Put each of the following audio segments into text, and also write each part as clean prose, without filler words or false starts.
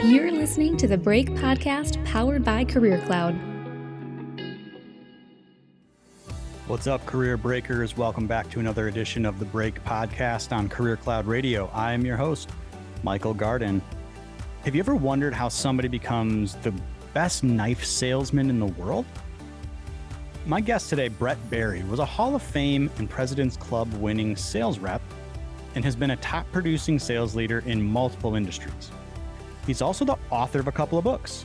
You're listening to the Break Podcast powered by Career Cloud. What's up, career breakers? Welcome back to another edition of the Break Podcast on Career Cloud Radio. I am your host, Michael Garden. Have you ever wondered how somebody becomes the best knife salesman in the world? My guest today, Bret Barrie, was a Hall of Fame and President's Club winning sales rep and has been a top producing sales leader in multiple industries. He's also the author of a couple of books.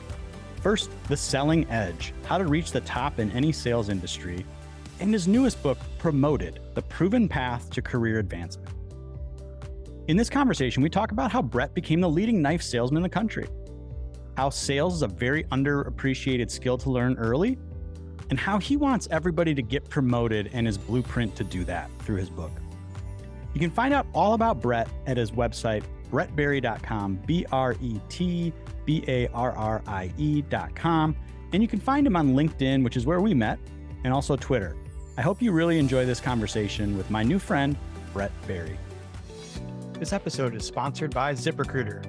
First, The Selling Edge, How to Reach the Top in Any Sales Industry, and his newest book, Promoted, The Proven Path to Career Advancement. In this conversation, we talk about how Bret became the leading knife salesman in the country, how sales is a very underappreciated skill to learn early, and how he wants everybody to get promoted and his blueprint to do that through his book. You can find out all about Bret at his website, bretbarrie.com, BRETBARRIE.com. And you can find him on LinkedIn, which is where we met, and also Twitter. I hope you really enjoy this conversation with my new friend, Bret Barrie. This episode is sponsored by ZipRecruiter.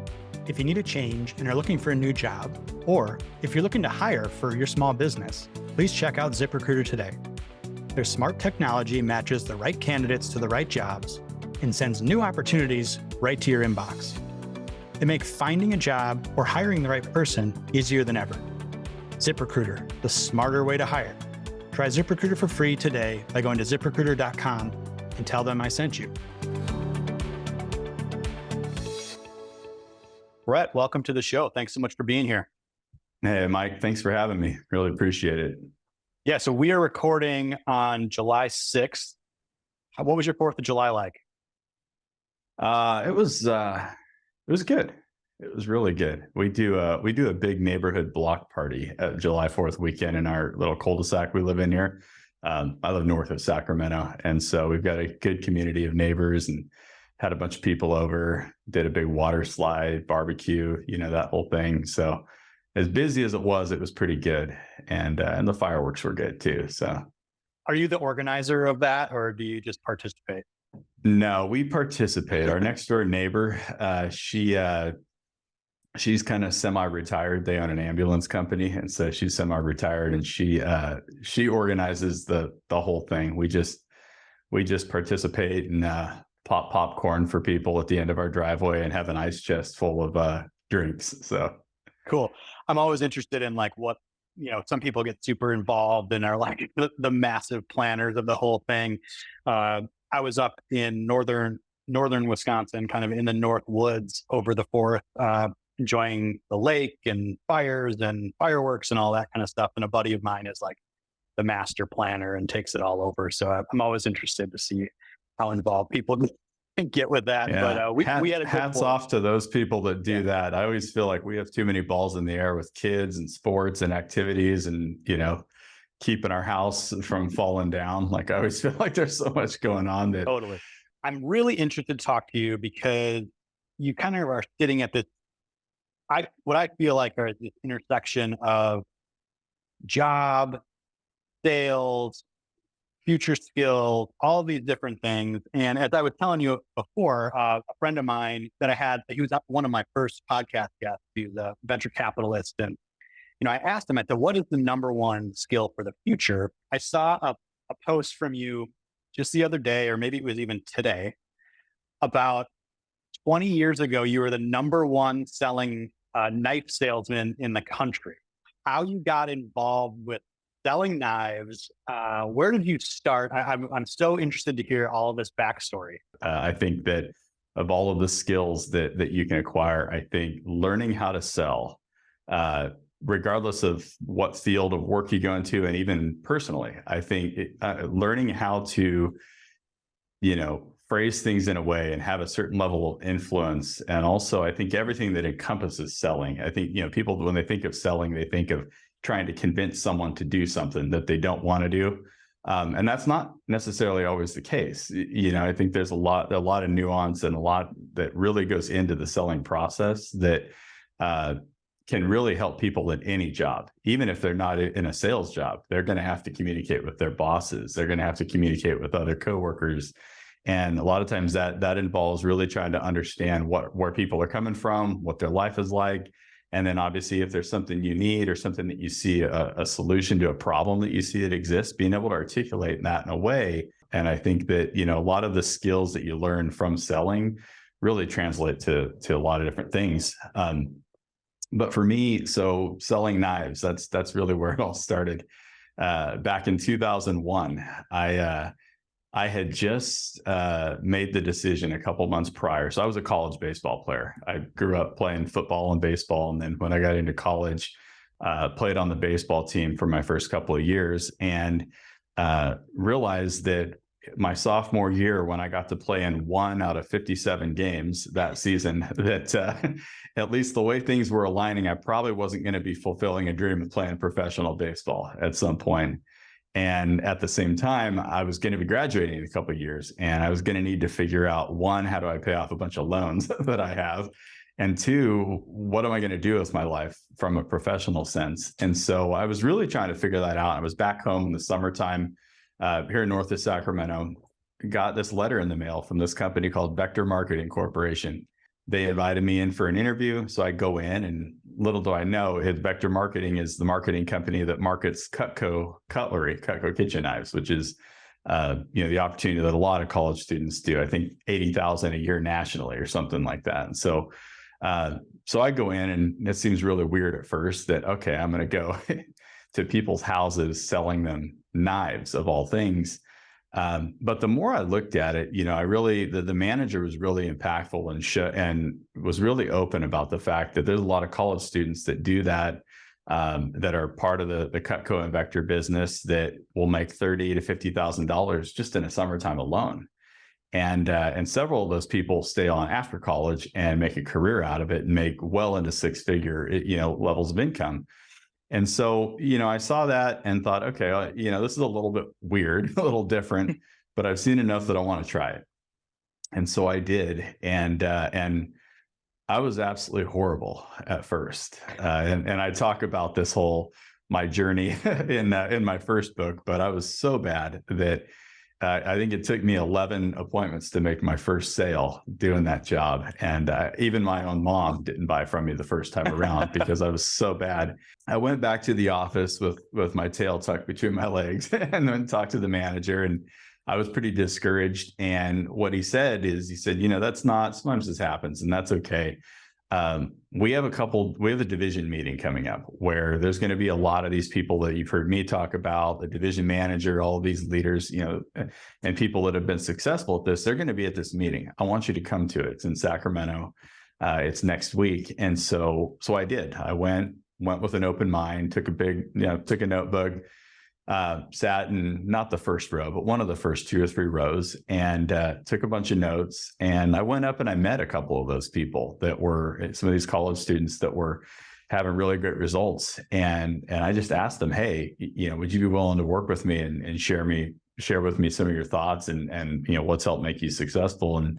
If you need a change and are looking for a new job, or if you're looking to hire for your small business, please check out ZipRecruiter today. Their smart technology matches the right candidates to the right jobs and sends new opportunities right to your inbox. They make finding a job or hiring the right person easier than ever. ZipRecruiter, the smarter way to hire. Try ZipRecruiter for free today by going to ZipRecruiter.com and tell them I sent you. Bret, welcome to the show. Thanks so much for being here. Hey, Mike, thanks for having me. Really appreciate it. Yeah, so we are recording on July 6th. What was your 4th of July like? It was good. It was really good. We do a big neighborhood block party at July 4th weekend in our little cul-de-sac we live in here. I live north of Sacramento, and so we've got a good community of neighbors and had a bunch of people over, did a big water slide, barbecue, that whole thing. So as busy as it was pretty good. And the fireworks were good too. So are you the organizer of that, or do you just participate? No, we participate. Our next door neighbor, she's kind of semi-retired. They own an ambulance company, and so she's semi-retired, and she organizes the whole thing. We just participate and pop popcorn for people at the end of our driveway and have an ice chest full of drinks. So cool. I'm always interested in what some people get super involved and are like the massive planners of the whole thing. I was up in northern Wisconsin, kind of in the North Woods over the 4th, enjoying the lake and fires and fireworks and all that kind of stuff. And a buddy of mine is like the master planner and takes it all over. So I'm always interested to see how involved people get with that. Yeah. But we had a good hats off to those people that do that. I always feel like we have too many balls in the air with kids and sports and activities and, keeping our house from falling down. Like I always feel like there's so much going on that. Totally. I'm really interested to talk to you because you kind of are sitting at this, what I feel like are this intersection of job, sales, future skills, all of these different things. And as I was telling you before, a friend of mine that I had, he was one of my first podcast guests. He was a venture capitalist. And, I asked him, I said, what is the number one skill for the future? I saw a post from you just the other day, or maybe it was even today, about 20 years ago, you were the number one selling knife salesman in the country. How you got involved with selling knives, where did you start? I'm so interested to hear all of this backstory. I think that of all of the skills that you can acquire, I think learning how to sell, regardless of what field of work you go into, and even personally, I think learning how to, phrase things in a way and have a certain level of influence. And also, I think everything that encompasses selling. I think, people, when they think of selling, they think of trying to convince someone to do something that they don't want to do. And that's not necessarily always the case. I think there's a lot of nuance and a lot that really goes into the selling process that can really help people in any job. Even if they're not in a sales job, they're going to have to communicate with their bosses. They're going to have to communicate with other coworkers. And a lot of times that involves really trying to understand where people are coming from, what their life is like, And then obviously, if there's something you need or something that you see a solution to a problem that you see that exists, being able to articulate that in a way. And I think that, a lot of the skills that you learn from selling really translate to a lot of different things. But for me, so selling knives, that's really where it all started. Back in 2001, I had just made the decision a couple months prior. So I was a college baseball player. I grew up playing football and baseball. And then when I got into college, played on the baseball team for my first couple of years, and realized that my sophomore year, when I got to play in 1 out of 57 games that season, that at least the way things were aligning, I probably wasn't going to be fulfilling a dream of playing professional baseball at some point. And at the same time, I was going to be graduating in a couple of years, and I was going to need to figure out, 1, how do I pay off a bunch of loans that I have? And 2, what am I going to do with my life from a professional sense? And so I was really trying to figure that out. I was back home in the summertime here north of Sacramento, got this letter in the mail from this company called Vector Marketing Corporation. They invited me in for an interview. So I go in, and little do I know, Vector Marketing is the marketing company that markets Cutco cutlery, Cutco kitchen knives, which is the opportunity that a lot of college students do. I think 80,000 a year nationally or something like that. And so I go in, and it seems really weird at first that, okay, I'm going to go to people's houses selling them knives of all things. But the more I looked at it, I really, the manager was really impactful and was really open about the fact that there's a lot of college students that do that, that are part of the Cutco and Vector business that will make $30,000 to $50,000 just in a summertime alone. And several of those people stay on after college and make a career out of it and make well into 6-figure, levels of income. And so, I saw that and thought, okay, this is a little bit weird, a little different, but I've seen enough that I want to try it. And so I did. And I was absolutely horrible at first. And I talk about my journey in my first book, but I was so bad that I think it took me 11 appointments to make my first sale doing that job. And even my own mom didn't buy from me the first time around because I was so bad. I went back to the office with my tail tucked between my legs and then talked to the manager. And I was pretty discouraged. And what he said, sometimes this happens, and that's okay. We have a division meeting coming up where there's going to be a lot of these people that you've heard me talk about, the division manager, all of these leaders, and people that have been successful at this. They're going to be at this meeting. I want you to come to it. It's in Sacramento. It's next week. And so I did. I went with an open mind, took a notebook, sat in not the first row, but one of the first 2 or 3 rows, and took a bunch of notes. And I went up and I met a couple of those people that were some of these college students that were having really great results. And I just asked them, hey, would you be willing to work with me and share with me some of your thoughts and what's helped make you successful? And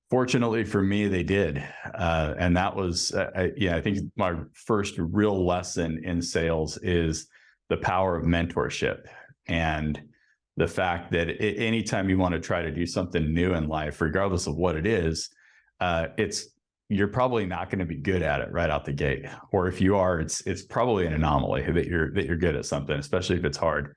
fortunately for me, they did. And that was, I think my first real lesson in sales is the power of mentorship, and the fact that anytime you want to try to do something new in life, regardless of what it is, you're probably not going to be good at it right out the gate. Or if you are, it's probably an anomaly that you're good at something, especially if it's hard.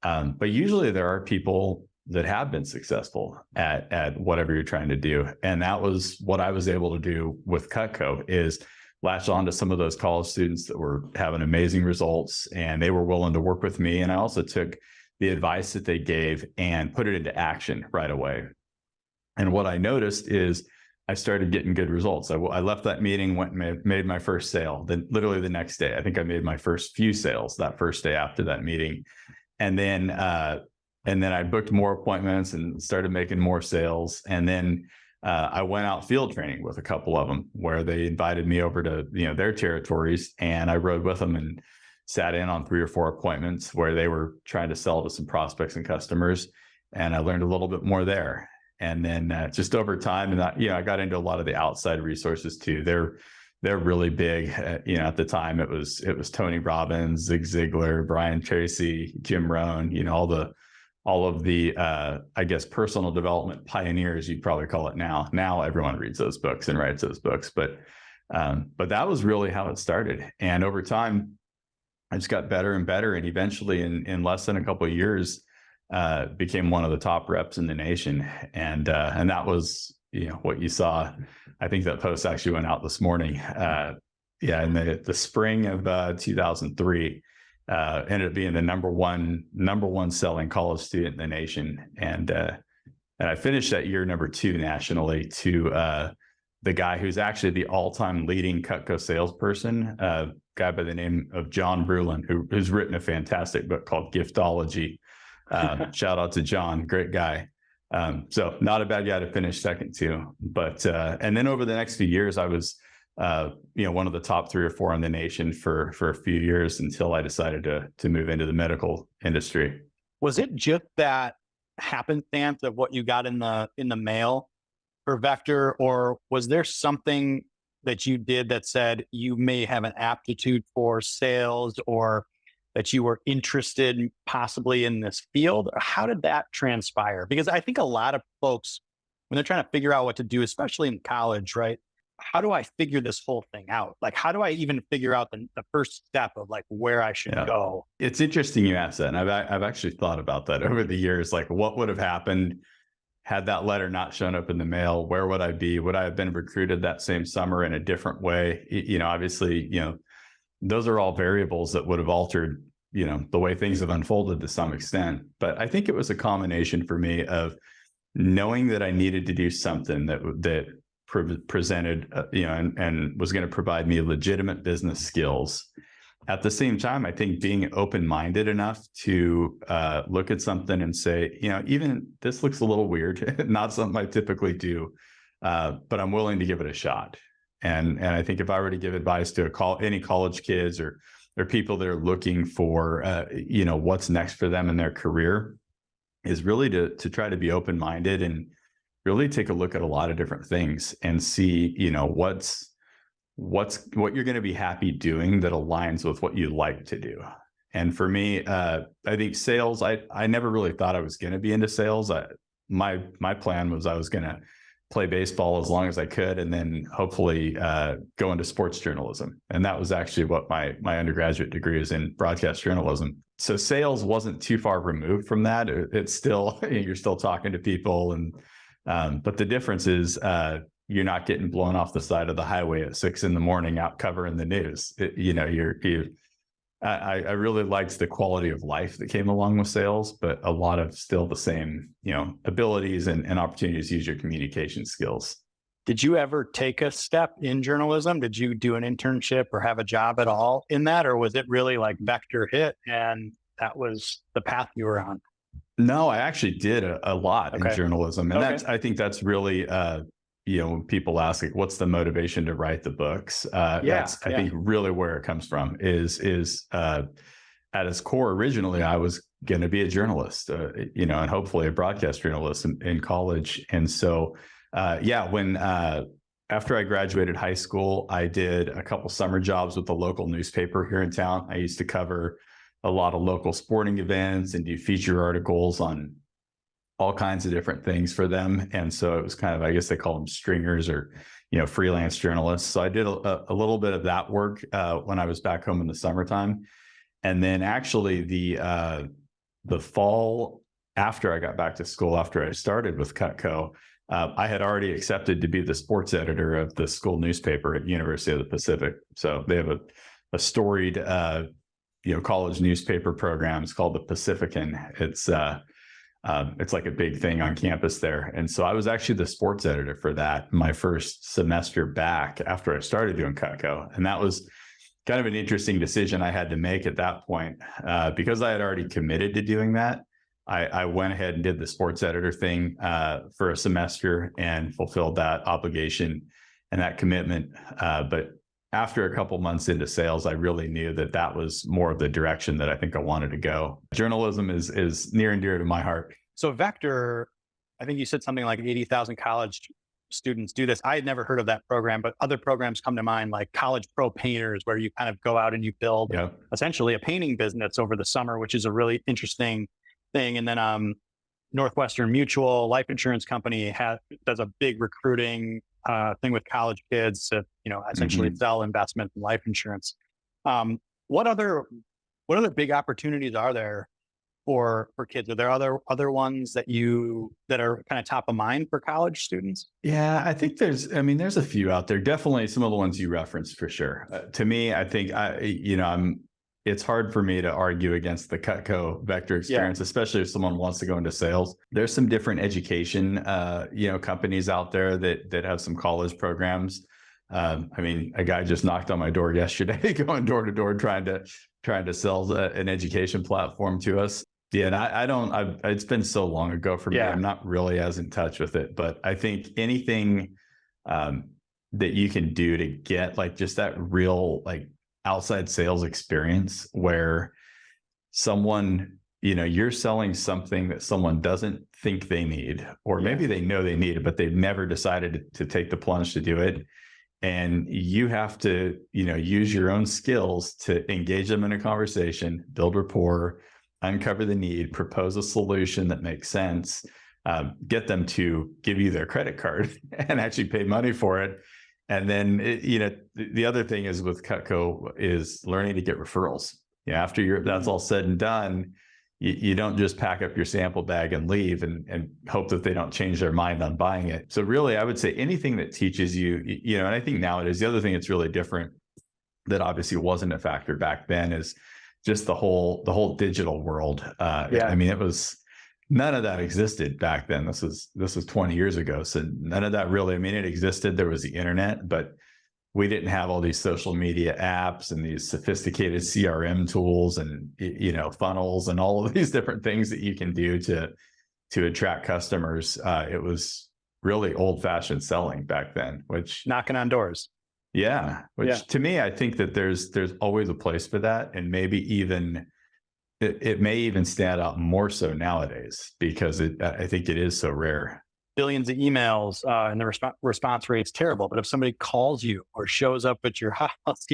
But usually there are people that have been successful at whatever you're trying to do. And that was what I was able to do with Cutco, is latch on to some of those college students that were having amazing results, and they were willing to work with me. And I also took the advice that they gave and put it into action right away. And what I noticed is I started getting good results. I left that meeting, went and made my first sale. Then literally the next day, I think I made my first few sales that first day after that meeting. And then I booked more appointments and started making more sales. And then I went out field training with a couple of them where they invited me over to their territories, and I rode with them and sat in on 3 or 4 appointments where they were trying to sell to some prospects and customers, and I learned a little bit more there. And then just over time, and I got into a lot of the outside resources too. They're really big. At the time it was Tony Robbins, Zig Ziglar, Brian Tracy, Jim Rohn. All of the, I guess, personal development pioneers, you'd probably call it now. Now everyone reads those books and writes those books. But But that was really how it started. And over time, I just got better and better. And eventually in less than a couple of years, became one of the top reps in the nation. And that was, what you saw. I think that post actually went out this morning. In the spring of 2003, ended up being the number one selling college student in the nation. And I finished that year number 2 nationally to the guy who's actually the all-time leading Cutco salesperson, a guy by the name of John Brulin, who's written a fantastic book called Giftology. Shout out to John, great guy. So not a bad guy to finish second to. But and then over the next few years, I was one of the top 3 or 4 in the nation for a few years until I decided to move into the medical industry. Was it just that happenstance of what you got in the mail for Vector, or was there something that you did that said you may have an aptitude for sales, or that you were interested possibly in this field? How did that transpire? Because I think a lot of folks, when they're trying to figure out what to do, especially in college, right? How do I figure this whole thing out? Like, how do I even figure out the first step of like where I should go? It's interesting you asked that. And I've actually thought about that over the years. Like, what would have happened had that letter not shown up in the mail? Where would I be? Would I have been recruited that same summer in a different way? Obviously, those are all variables that would have altered, the way things have unfolded to some extent. But I think it was a combination for me of knowing that I needed to do something that presented, and was going to provide me legitimate business skills. At the same time, I think being open-minded enough to look at something and say, even this looks a little weird, not something I typically do, but I'm willing to give it a shot. And I think if I were to give advice to any college kids or people that are looking for, what's next for them in their career, is really to try to be open-minded and really take a look at a lot of different things and see, what you're going to be happy doing that aligns with what you like to do. And for me, I think sales, I never really thought I was going to be into sales. My plan was I was going to play baseball as long as I could, and then hopefully go into sports journalism. And that was actually what my undergraduate degree is in, broadcast journalism. So sales wasn't too far removed from that. It's still, you're still talking to people, and but the difference is you're not getting blown off the side of the highway at 6 a.m. out covering the news. I really liked the quality of life that came along with sales, but a lot of still the same, abilities and opportunities to use your communication skills. Did you ever take a step in journalism? Did you do an internship or have a job at all in that? Or was it really like Vector hit and that was the path you were on? No, I actually did a lot in journalism. And I think that's really, when people ask, like, what's the motivation to write the books? That's, I think, really where it comes from is at its core, originally, I was going to be a journalist, and hopefully a broadcast journalist in college. And so, when after I graduated high school, I did a couple summer jobs with the local newspaper here in town. I used to cover a lot of local sporting events and do feature articles on all kinds of different things for them. And so it was kind of, I guess they call them stringers or, freelance journalists. So I did a little bit of that work when I was back home in the summertime. And then actually the fall after I got back to school, after I started with Cutco, I had already accepted to be the sports editor of the school newspaper at University of the Pacific. So they have a storied, college newspaper program. It's called the Pacifican. It's like a big thing on campus there. And so I was actually the sports editor for that my first semester back after I started doing Cutco. And that was kind of an interesting decision I had to make at that point. Because I had already committed to doing that, I went ahead and did the sports editor thing for a semester and fulfilled that obligation and that commitment. But after a couple months into sales, I really knew that was more of the direction that I think I wanted to go. Journalism is near and dear to my heart. So Vector, I think you said something like 80,000 college students do this. I had never heard of that program, but other programs come to mind, like College Pro Painters, where you kind of go out and you build essentially a painting business over the summer, which is a really interesting thing. And then Northwestern Mutual Life Insurance Company does a big recruiting thing with college kids to, essentially Mhm. sell investment and life insurance. Um, what other big opportunities are there for kids? Are there other ones that are kind of top of mind for college students? Yeah, I think there's a few out there. Definitely some of the ones you referenced for sure. To me, I think it's hard for me to argue against the Cutco Vector Yeah. experience, especially if someone wants to go into sales. There's some different education, companies out there that have some college programs. A guy just knocked on my door yesterday, going door to door, trying to sell an education platform to us. Yeah, and it's been so long ago for me. Yeah. I'm not really as in touch with it, but I think anything that you can do to get like just that real like outside sales experience where someone, you're selling something that someone doesn't think they need, or maybe they know they need it, but they've never decided to take the plunge to do it. And you have to, use your own skills to engage them in a conversation, build rapport, uncover the need, propose a solution that makes sense, get them to give you their credit card and actually pay money for it. And then, the other thing is with Cutco is learning to get referrals. After that's all said and done, you don't just pack up your sample bag and leave and hope that they don't change their mind on buying it. So really, I would say anything that teaches you, and I think nowadays, the other thing that's really different that obviously wasn't a factor back then is just the whole digital world. It was none of that existed back then. This was 20 years ago. So none of that really, it existed. There was the internet, but we didn't have all these social media apps and these sophisticated CRM tools and, funnels and all of these different things that you can do to attract customers. It was really old fashioned selling back then, which Knocking on doors. yeah, which to me, I think that there's always a place for that. And maybe even it may even stand out more so nowadays because I think it is so rare. Billions of emails and the response rate's terrible. But if somebody calls you or shows up at your house,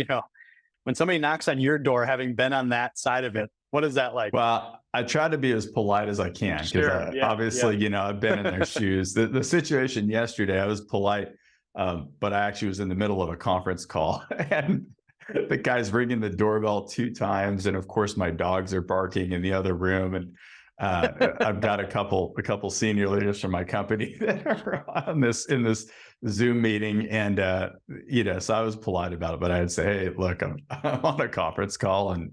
when somebody knocks on your door, having been on that side of it, what is that like? Well, I try to be as polite as I can because obviously, I've been in their shoes. The situation yesterday, I was polite, but I actually was in the middle of a conference call and the guy's ringing the doorbell 2 times. And of course, my dogs are barking in the other room. And I've got a couple senior leaders from my company that are in this Zoom meeting. And, so I was polite about it, but I'd say, hey, look, I'm on a conference call and,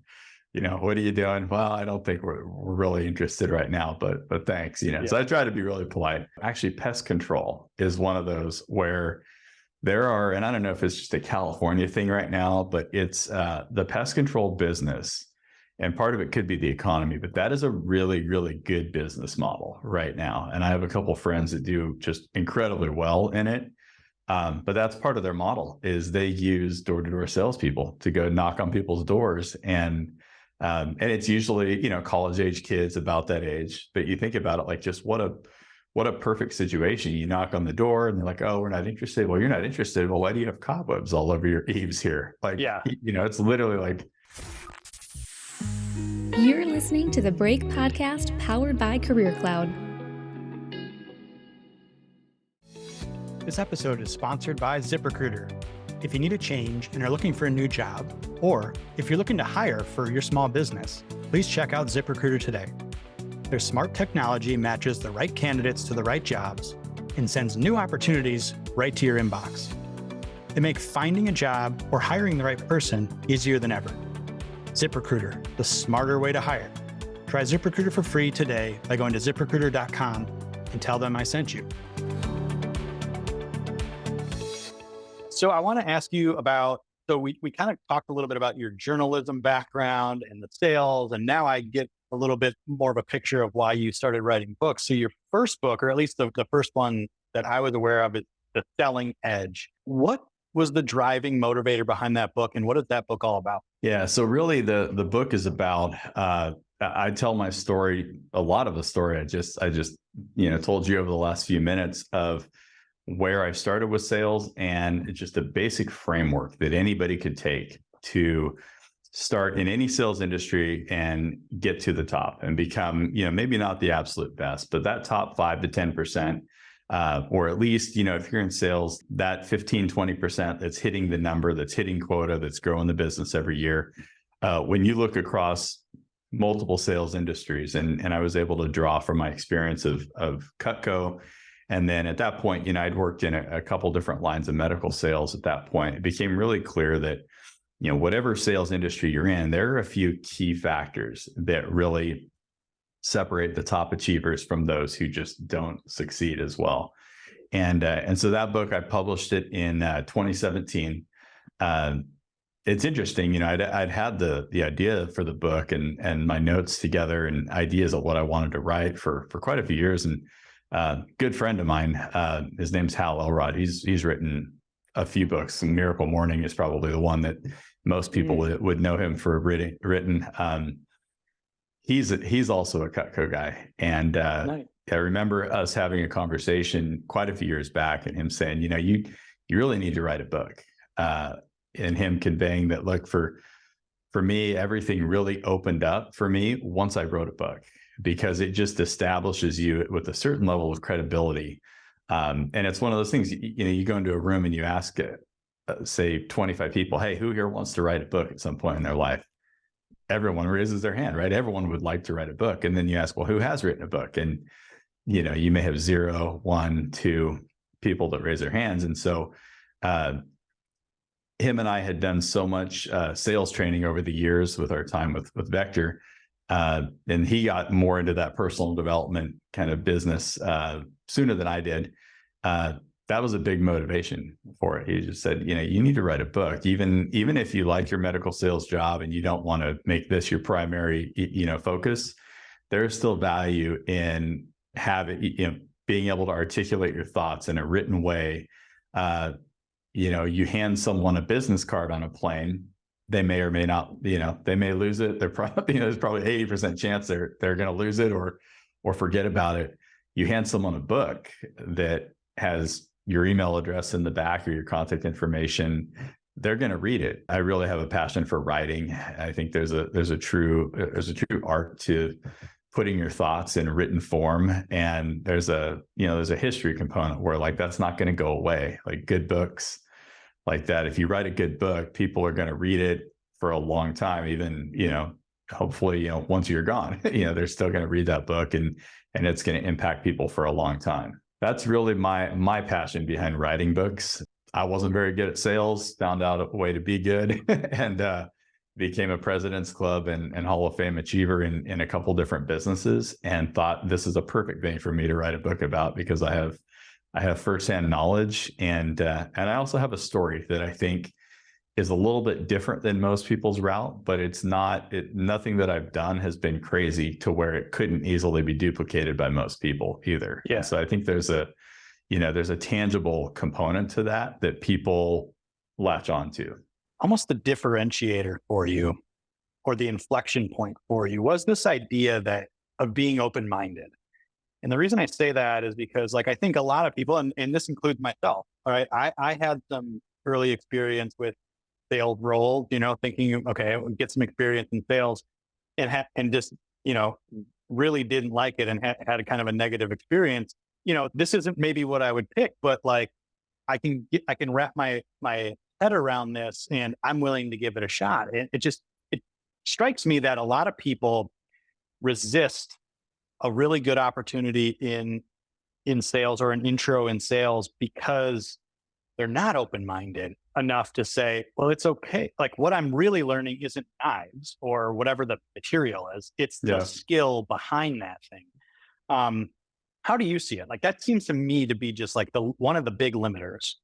what are you doing? Well, I don't think we're really interested right now, but thanks, So I try to be really polite. Actually, pest control is one of those where there are, and I don't know if it's just a California thing right now, but it's the pest control business. And part of it could be the economy, but that is a really, really good business model right now. And I have a couple of friends that do just incredibly well in it. But that's part of their model is they use door-to-door salespeople to go knock on people's doors. And it's usually, college age kids about that age. But you think about it like just what a perfect situation. You knock on the door and they're like, oh, we're not interested. Well, you're not interested. Well, why do you have cobwebs all over your eaves here? Like, it's literally like. You're listening to the Break Podcast powered by Career Cloud. This episode is sponsored by ZipRecruiter. If you need a change and are looking for a new job, or if you're looking to hire for your small business, please check out ZipRecruiter today. Their smart technology matches the right candidates to the right jobs and sends new opportunities right to your inbox. They make finding a job or hiring the right person easier than ever. ZipRecruiter, the smarter way to hire. Try ZipRecruiter for free today by going to ZipRecruiter.com and tell them I sent you. So I want to ask you about, so we kind of talked a little bit about your journalism background and the sales, and now I get a little bit more of a picture of why you started writing books. So your first book, or at least the first one that I was aware of, is The Selling Edge. What was the driving motivator behind that book, and what is that book all about? Yeah, so really the book is about, I tell my story, a lot of the story I just told you over the last few minutes of where I started with sales, and it's just a basic framework that anybody could take to start in any sales industry and get to the top and become, maybe not the absolute best, but that top 5 to 10%, or at least, if you're in sales, that 15, 20% that's hitting the number, that's hitting quota, that's growing the business every year. When you look across multiple sales industries, and I was able to draw from my experience of Cutco. And then at that point, I'd worked in a couple different lines of medical sales at that point. It became really clear that, whatever sales industry you're in, there are a few key factors that really separate the top achievers from those who just don't succeed as well. And so that book, I published it in 2017. It's interesting, I'd had the idea for the book and my notes together and ideas of what I wanted to write for quite a few years. And good friend of mine, his name's Hal Elrod. He's written a few books. And Miracle Morning is probably the one that most people would know him for written. He's also a Cutco guy. And nice. I remember us having a conversation quite a few years back and him saying, you really need to write a book. And him conveying that, look, for me, everything really opened up for me once I wrote a book, because it just establishes you with a certain level of credibility. And it's one of those things, you go into a room and you ask, say 25 people, hey, who here wants to write a book at some point in their life? Everyone raises their hand, right? Everyone would like to write a book. And then you ask, well, who has written a book? And, you may have 0, 1, 2 people that raise their hands. And so, him and I had done so much sales training over the years with our time with Vector. And he got more into that personal development kind of business sooner than I did. That was a big motivation for it. He just said, you need to write a book, even if you like your medical sales job and you don't want to make this your primary, focus. There's still value in being able to articulate your thoughts in a written way. You hand someone a business card on a plane, they may or may not, they may lose it. They're probably, there's probably 80% chance they're going to lose it or forget about it. You hand someone a book that has your email address in the back or your contact information, they're going to read it. I really have a passion for writing. I think there's a true art to putting your thoughts in written form. And there's a history component where that's not going to go away. Like good books like that, if you write a good book, people are going to read it for a long time, even, hopefully, once you're gone, they're still going to read that book and it's going to impact people for a long time. That's really my passion behind writing books. I wasn't very good at sales, found out a way to be good and became a President's Club and Hall of Fame achiever in a couple different businesses, and thought this is a perfect thing for me to write a book about, because I have firsthand knowledge and I also have a story that I think is a little bit different than most people's route, but nothing that I've done has been crazy to where it couldn't easily be duplicated by most people either. Yeah. So I think there's a tangible component to that people latch onto. Almost the differentiator for you, or the inflection point for you, was this idea of being open-minded. And the reason I say that is because, I think a lot of people, and this includes myself, all right, I had some early experience with sales roles, thinking, okay, I would get some experience in sales and just, really didn't like it and had a kind of a negative experience. This isn't maybe what I would pick, but I can wrap my head around this, and I'm willing to give it a shot. It strikes me that a lot of people resist a really good opportunity in sales or an intro in sales because they're not open-minded enough to say, well, it's okay. What I'm really learning isn't knives or whatever the material is. It's the skill behind that thing. How do you see it? That seems to me to be just one of the big limiters.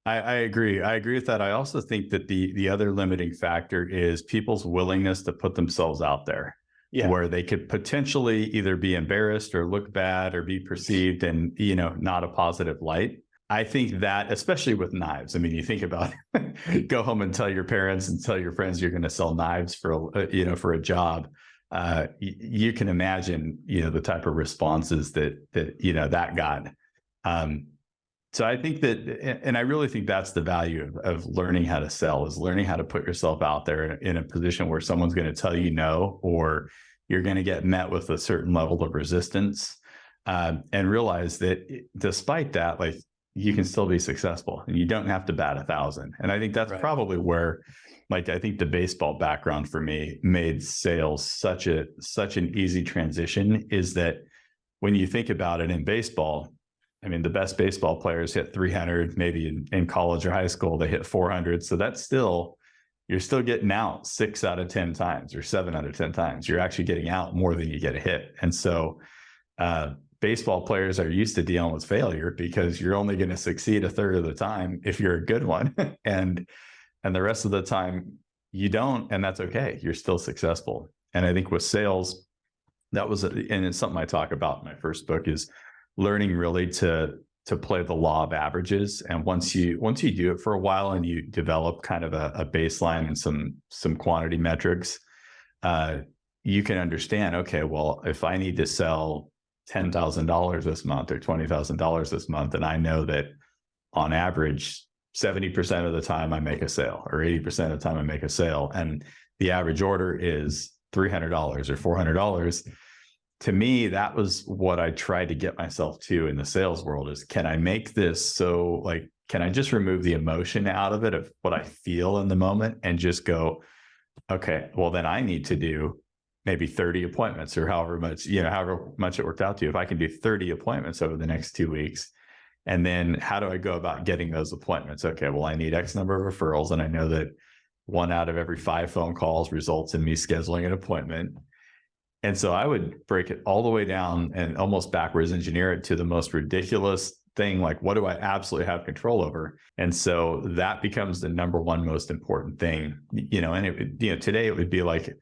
I agree. I agree with that. I also think that the other limiting factor is people's willingness to put themselves out there. Yeah. Where they could potentially either be embarrassed or look bad or be perceived in, not a positive light. I think that, especially with knives, I mean, you think about go home and tell your parents and tell your friends you're going to sell knives for a job. You can imagine, the type of responses that got. So I think that, and I really think that's the value of learning how to sell, is learning how to put yourself out there in a position where someone's going to tell you no, or you're going to get met with a certain level of resistance. and realize that despite that, like, you can still be successful and you don't have to bat 1,000. And I think that's probably where, like, I think the baseball background for me made sales such an easy transition, is that when you think about it in baseball, I mean, the best baseball players hit 300, maybe in college or high school, they hit 400. So that's still, you're still getting out 6 out of 10 times or 7 out of 10 times. You're actually getting out more than you get a hit. And so, baseball players are used to dealing with failure because you're only going to succeed a third of the time if you're a good one. and the rest of the time you don't, and that's okay. You're still successful. And I think with sales, and it's something I talk about in my first book, is learning really to play the law of averages. And once you do it for a while and you develop kind of a baseline and some quantity metrics, you can understand, okay, well, if I need to sell $10,000 this month or $20,000 this month, and I know that on average 70% of the time I make a sale, or 80% of the time I make a sale, and the average order is $300 or $400, to me, that was what I tried to get myself to in the sales world, is, can I make this so, like, can I just remove the emotion out of it, of what I feel in the moment, and just go, okay, well, then I need to do maybe 30 appointments, or however much it worked out to. If I can do 30 appointments over the next 2 weeks, and then how do I go about getting those appointments? Okay, well, I need X number of referrals, and I know that 1 out of every 5 phone calls results in me scheduling an appointment. And so I would break it all the way down and almost backwards engineer it to the most ridiculous thing, like, what do I absolutely have control over? And so that becomes the number one most important thing, and today it would be like,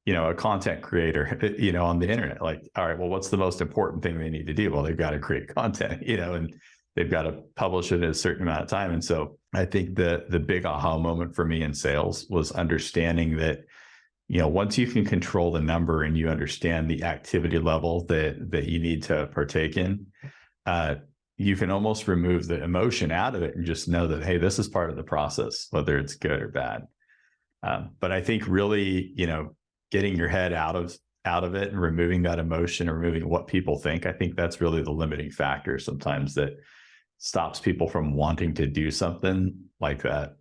a content creator, on the internet, like, all right, well, what's the most important thing they need to do? Well, they've got to create content, and they've got to publish it in a certain amount of time. And so I think the big aha moment for me in sales was understanding that, once you can control the number and you understand the activity level that you need to partake in, you can almost remove the emotion out of it and just know that, hey, this is part of the process, whether it's good or bad. But I think really, getting your head out of it and removing that emotion, or removing what people think, I think that's really the limiting factor sometimes that stops people from wanting to do something like that.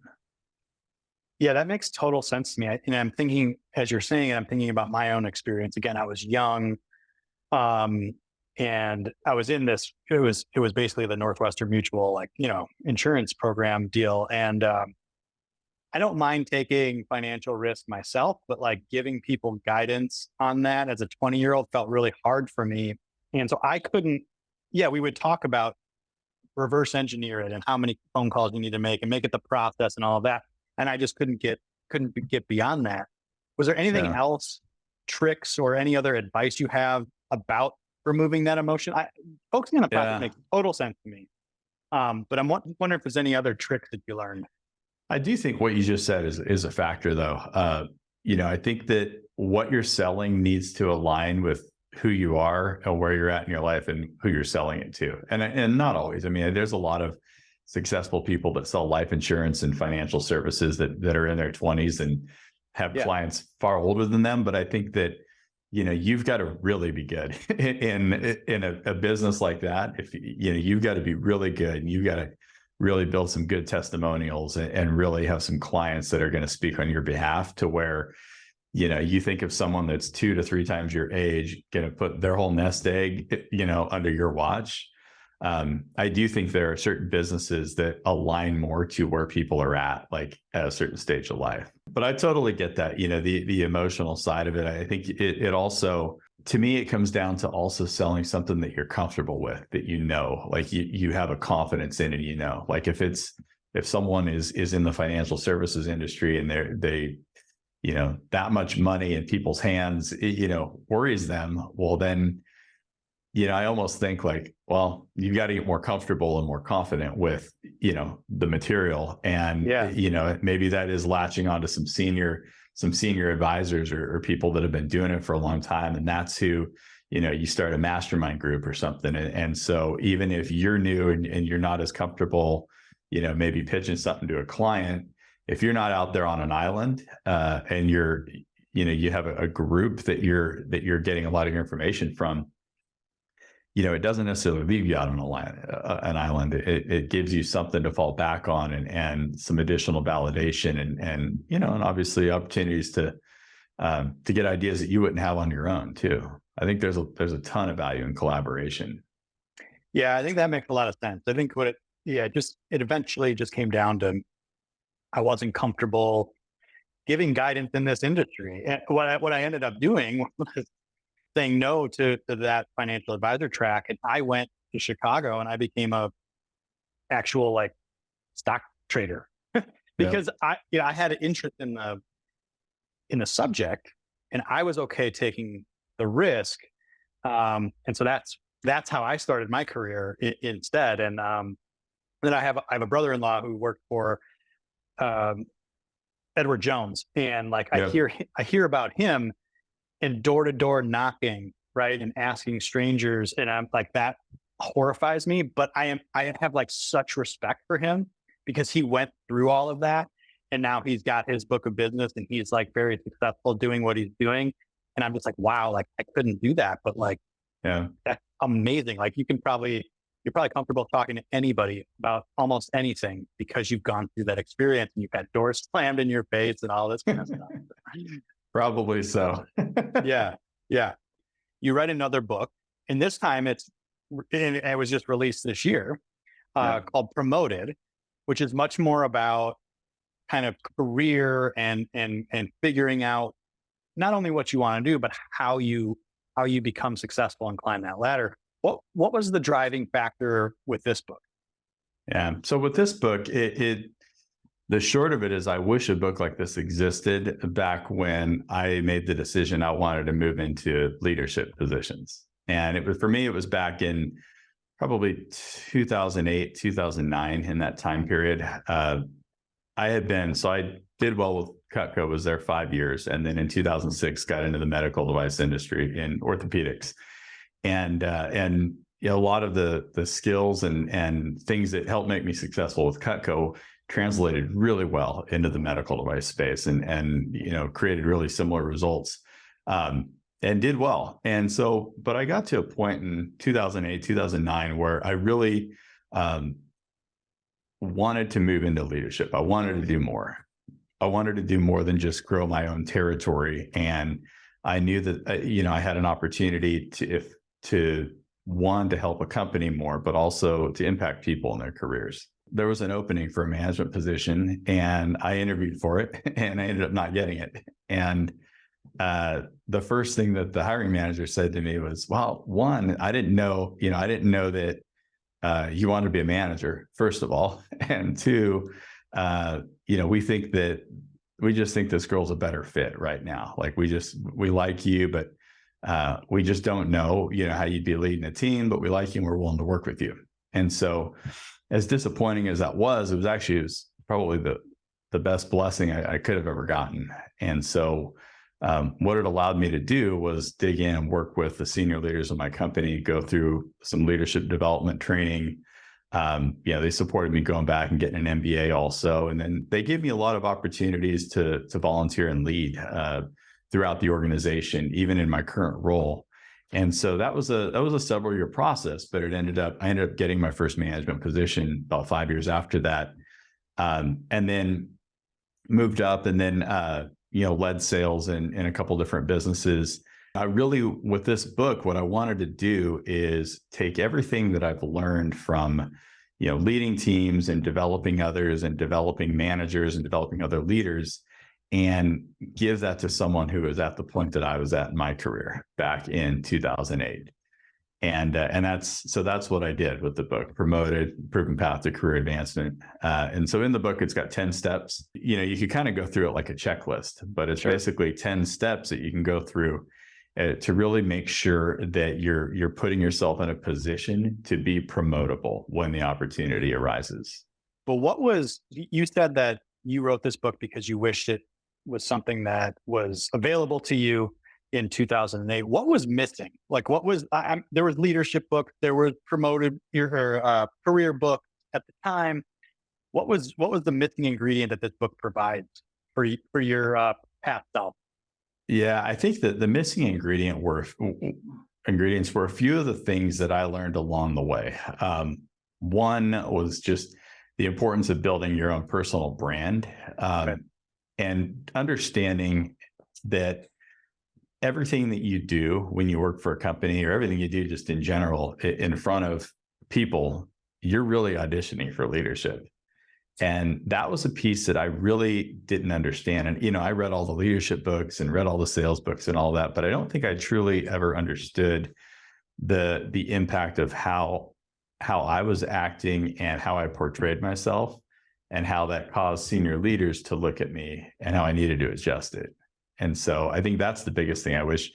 Yeah, that makes total sense to me. And I'm thinking, as you're saying it, I'm thinking about my own experience. Again, I was young, and I was in this, it was basically the Northwestern Mutual, insurance program deal. And I don't mind taking financial risk myself, but giving people guidance on that as a 20-year-old felt really hard for me. And so I couldn't, we would talk about reverse engineer it and how many phone calls you need to make and make it the process and all of that. And I just couldn't get beyond that. Was there anything else, tricks or any other advice you have about removing that emotion? Focusing on the process makes total sense to me. But I'm wondering if there's any other tricks that you learned. I do think what you just said is a factor, though. I think that what you're selling needs to align with who you are and where you're at in your life and who you're selling it to. And not always. I mean, there's a lot of successful people that sell life insurance and financial services that are in their 20s and have clients far older than them. But I think that, you've got to really be good in a business like that. If you've got to be really good, and you've got to really build some good testimonials and really have some clients that are going to speak on your behalf, to where, you think of someone that's 2 to 3 times your age, going to put their whole nest egg, under your watch. I do think there are certain businesses that align more to where people are at a certain stage of life. But I totally get that, the emotional side of it. I think it also, to me, it comes down to also selling something that you're comfortable with, that you have a confidence in, and if someone is in the financial services industry and they that much money in people's hands, worries them, well, then, I almost think you've got to get more comfortable and more confident with, the material. And, maybe that is latching onto some senior advisors or people that have been doing it for a long time. And that's who, you start a mastermind group or something. And so even if you're new and you're not as comfortable, maybe pitching something to a client, if you're not out there on an island, and you have a group that you're getting a lot of information from, it doesn't necessarily leave you out on an island. It gives you something to fall back on and some additional validation and obviously opportunities to get ideas that you wouldn't have on your own too. I think there's a ton of value in collaboration. Yeah, I think that makes a lot of sense. I think it eventually just came down to I wasn't comfortable giving guidance in this industry. And what I ended up doing was saying no to that financial advisor track. And I went to Chicago and I became a actual like stock trader because I had an interest in the subject and I was okay taking the risk. And so that's how I started my career instead. And then I have a brother-in-law who worked for Edward Jones, and like I hear about him and door-to-door knocking, right, and asking strangers, and I'm like, that horrifies me. But I have like such respect for him because he went through all of that, and now he's got his book of business, and he's like very successful doing what he's doing. And I'm just like, wow, like I couldn't do that, but like, that's amazing. Like you're probably comfortable talking to anybody about almost anything because you've gone through that experience and you've had doors slammed in your face and all this kind of stuff. Probably so. Yeah. You write another book, and this time it was just released this year, called Promoted, which is much more about kind of career and figuring out not only what you want to do, but how you become successful and climb that ladder. What was the driving factor with this book? Yeah. So with this book, the short of it is I wish a book like this existed back when I made the decision I wanted to move into leadership positions. And for me, it was back in probably 2008, 2009, in that time period. I did well with Cutco, was there 5 years. And then in 2006, got into the medical device industry in orthopedics. And a lot of the skills and things that helped make me successful with Cutco translated really well into the medical device space and created really similar results and did well. And so, but I got to a point in 2008, 2009 where I really wanted to move into leadership. I wanted to do more. I wanted to do more than just grow my own territory. And I knew that, I had an opportunity to help a company more, but also to impact people in their careers. There was an opening for a management position and I interviewed for it and I ended up not getting it. And the first thing that the hiring manager said to me was, well, one, I didn't know that you wanted to be a manager, first of all. And two, we just think this girl's a better fit right now. Like we like you, but we just don't know, how you'd be leading a team, but we like you and we're willing to work with you. And so as disappointing as that was, it was probably the best blessing I could have ever gotten. And so what it allowed me to do was dig in and work with the senior leaders of my company, go through some leadership development training. They supported me going back and getting an MBA also. And then they gave me a lot of opportunities to volunteer and lead throughout the organization, even in my current role. And so that was a several year process, but I ended up getting my first management position about 5 years after that. And then moved up and then, led sales in a couple different businesses. I really, with this book, what I wanted to do is take everything that I've learned from, leading teams and developing others and developing managers and developing other leaders and give that to someone who was at the point that I was at in my career back in 2008. And that's what I did with the book, Promoted, Proven Path to Career Advancement. And so in the book, it's got 10 steps. You could kind of go through it like a checklist, but it's basically 10 steps that you can go through to really make sure that you're putting yourself in a position to be promotable when the opportunity arises. But you said that you wrote this book because you wished it was something that was available to you in 2008. What was missing? Like there was leadership book, there was promoted your career book at the time. What was the missing ingredient that this book provides for your past self? Yeah, I think that the missing ingredient ingredients were a few of the things that I learned along the way. One was just the importance of building your own personal brand, and understanding that everything that you do when you work for a company, or everything you do just in general in front of people, you're really auditioning for leadership. And that was a piece that I really didn't understand. And, I read all the leadership books and read all the sales books and all that, but I don't think I truly ever understood the impact of how I was acting and how I portrayed myself, and how that caused senior leaders to look at me and how I needed to adjust it. And so I think that's the biggest thing. I wish,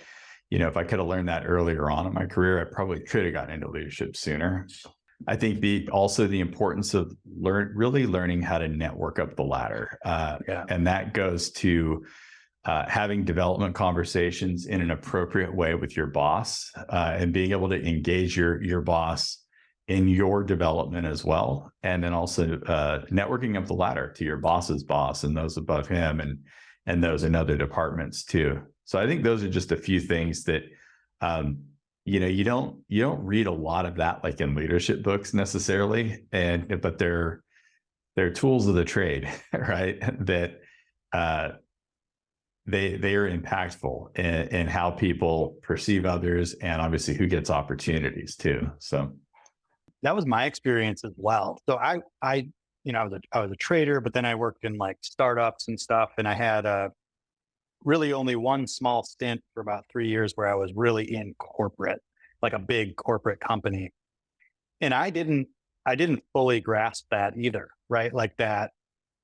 if I could have learned that earlier on in my career, I probably could have gotten into leadership sooner. I think also the importance of really learning how to network up the ladder. And that goes to having development conversations in an appropriate way with your boss, and being able to engage your boss in your development as well. And then also networking up the ladder to your boss's boss and those above him, and those in other departments too. So I think those are just a few things that, you don't read a lot of that like in leadership books necessarily, but they're tools of the trade, right? That they are impactful in how people perceive others, and obviously who gets opportunities too. So that was my experience as well. So I was a trader, but then I worked in like startups and stuff, and I had really only one small stint for about 3 years where I was really in corporate, like a big corporate company. And I didn't fully grasp that either, right? Like that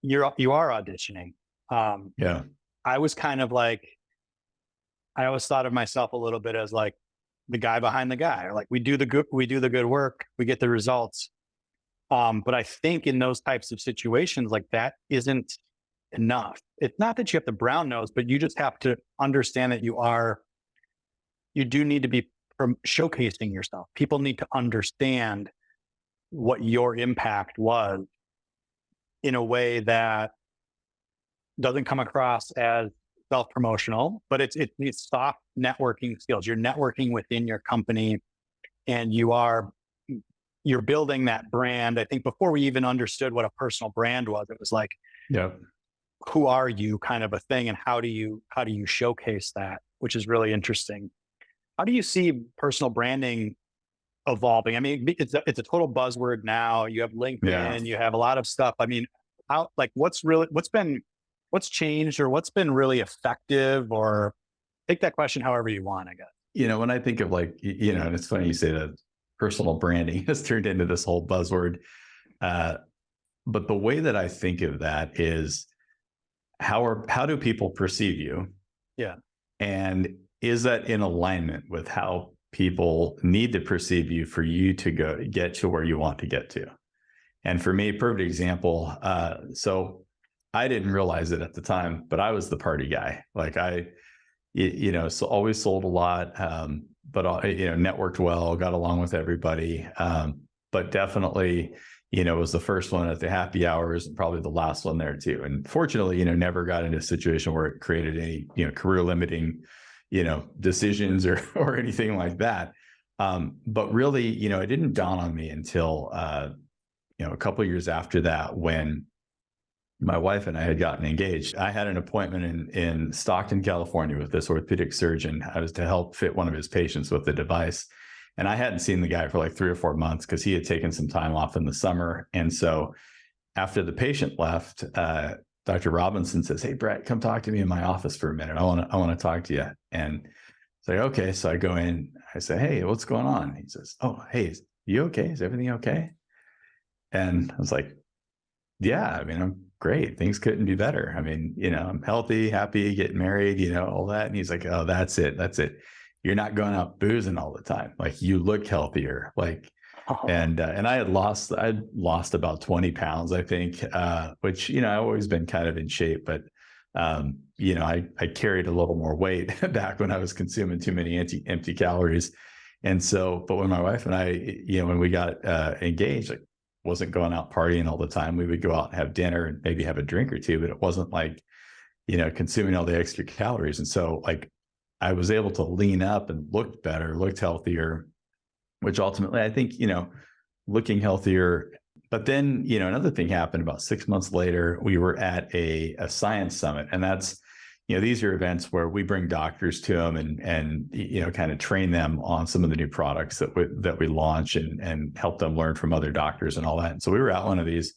you are auditioning. I was kind of like, I always thought of myself a little bit as like the guy behind the guy, or like we do the good work, we get the results. But I think in those types of situations, like that isn't enough. It's not that you have the brown nose, but you just have to understand that you do need to be showcasing yourself. People need to understand what your impact was in a way that doesn't come across as self-promotional, but it's soft networking skills. You're networking within your company, and you're building that brand. I think before we even understood what a personal brand was, it was like, who are you kind of a thing, and how do you showcase that, which is really interesting. How do you see personal branding evolving? I mean, it's a total buzzword now. You have LinkedIn, you have a lot of stuff. I mean, what's changed, or what's been really effective? Or take that question however you want, I guess. When I think of and it's funny you say that personal branding has turned into this whole buzzword. But the way that I think of that is how do people perceive you? Yeah. And is that in alignment with how people need to perceive you for you to get to where you want to get to? And for me, perfect example. So I didn't realize it at the time, but I was the party guy. Like so always sold a lot, but networked well, got along with everybody. But definitely, was the first one at the happy hours, and probably the last one there too. And fortunately, never got into a situation where it created any, career limiting, decisions or anything like that. But really, it didn't dawn on me until, a couple of years after that, when my wife and I had gotten engaged. I had an appointment in Stockton, California with this orthopedic surgeon. I was to help fit one of his patients with the device. And I hadn't seen the guy for like 3 or 4 months because he had taken some time off in the summer. And so after the patient left, Dr. Robinson says, "Hey, Bret, come talk to me in my office for a minute. I want to talk to you." And it's like, okay. So I go in, I say, "Hey, what's going on?" He says, "Oh, hey, you okay? Is everything okay?" And I was like, "Yeah, I mean, I'm great. Things couldn't be better. I mean, I'm healthy, happy, getting married, all that." And he's like, "Oh, that's it. You're not going out boozing all the time. Like, you look healthier." Like, and I'd lost about 20 pounds, I think, which, I've always been kind of in shape, but, I carried a little more weight back when I was consuming too many empty calories. And so, but when my wife and I, when we got engaged, like, wasn't going out partying all the time. We would go out and have dinner and maybe have a drink or two, but it wasn't like, consuming all the extra calories. And so, like, I was able to lean up and looked better, looked healthier, which ultimately I think, looking healthier. But then, another thing happened about 6 months later. We were at a science summit, and that's, these are events where we bring doctors to them and kind of train them on some of the new products that we launch and help them learn from other doctors and all that. And so we were at one of these,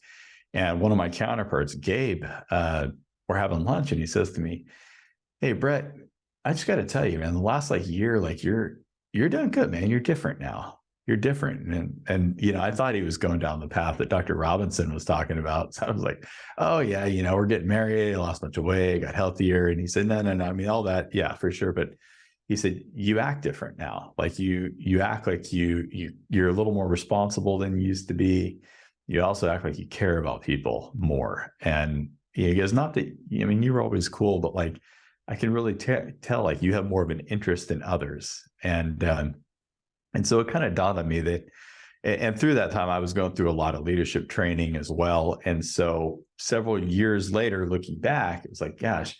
and one of my counterparts, Gabe, we're having lunch, and he says to me, "Hey, Bret, I just got to tell you, man, the last year, you're doing good, man. You're different now. You're different." And I thought he was going down the path that Dr. Robinson was talking about. So I was like, "Oh yeah, we're getting married. I lost a bunch of weight, got healthier." And he said, "No. I mean, all that, yeah, for sure. But," he said, "you act different now. Like you act like you're a little more responsible than you used to be. You also act like you care about people more." And he goes, "Not that, you were always cool, but I can really tell you have more of an interest in others." And so it kind of dawned on me that, and through that time, I was going through a lot of leadership training as well. And so several years later, looking back, it was like, gosh,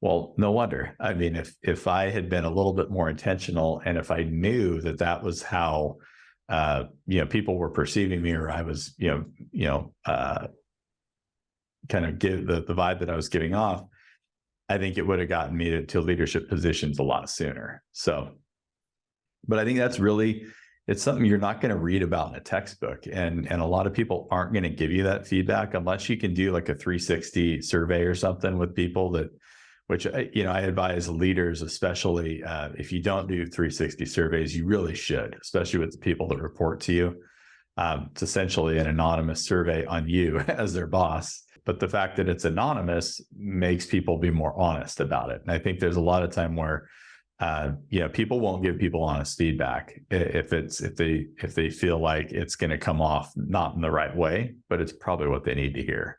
well, no wonder. I mean, if I had been a little bit more intentional, and if I knew that was how, people were perceiving me, or I was, kind of give the vibe that I was giving off, I think it would have gotten me to leadership positions a lot sooner. So, but I think that's really, it's something you're not going to read about in a textbook. And a lot of people aren't going to give you that feedback unless you can do like a 360 survey or something with people which I advise leaders, especially if you don't do 360 surveys, you really should, especially with the people that report to you. It's essentially an anonymous survey on you as their boss. But the fact that it's anonymous makes people be more honest about it. And I think there's a lot of time where, people won't give people honest feedback if they feel like it's going to come off not in the right way, but it's probably what they need to hear.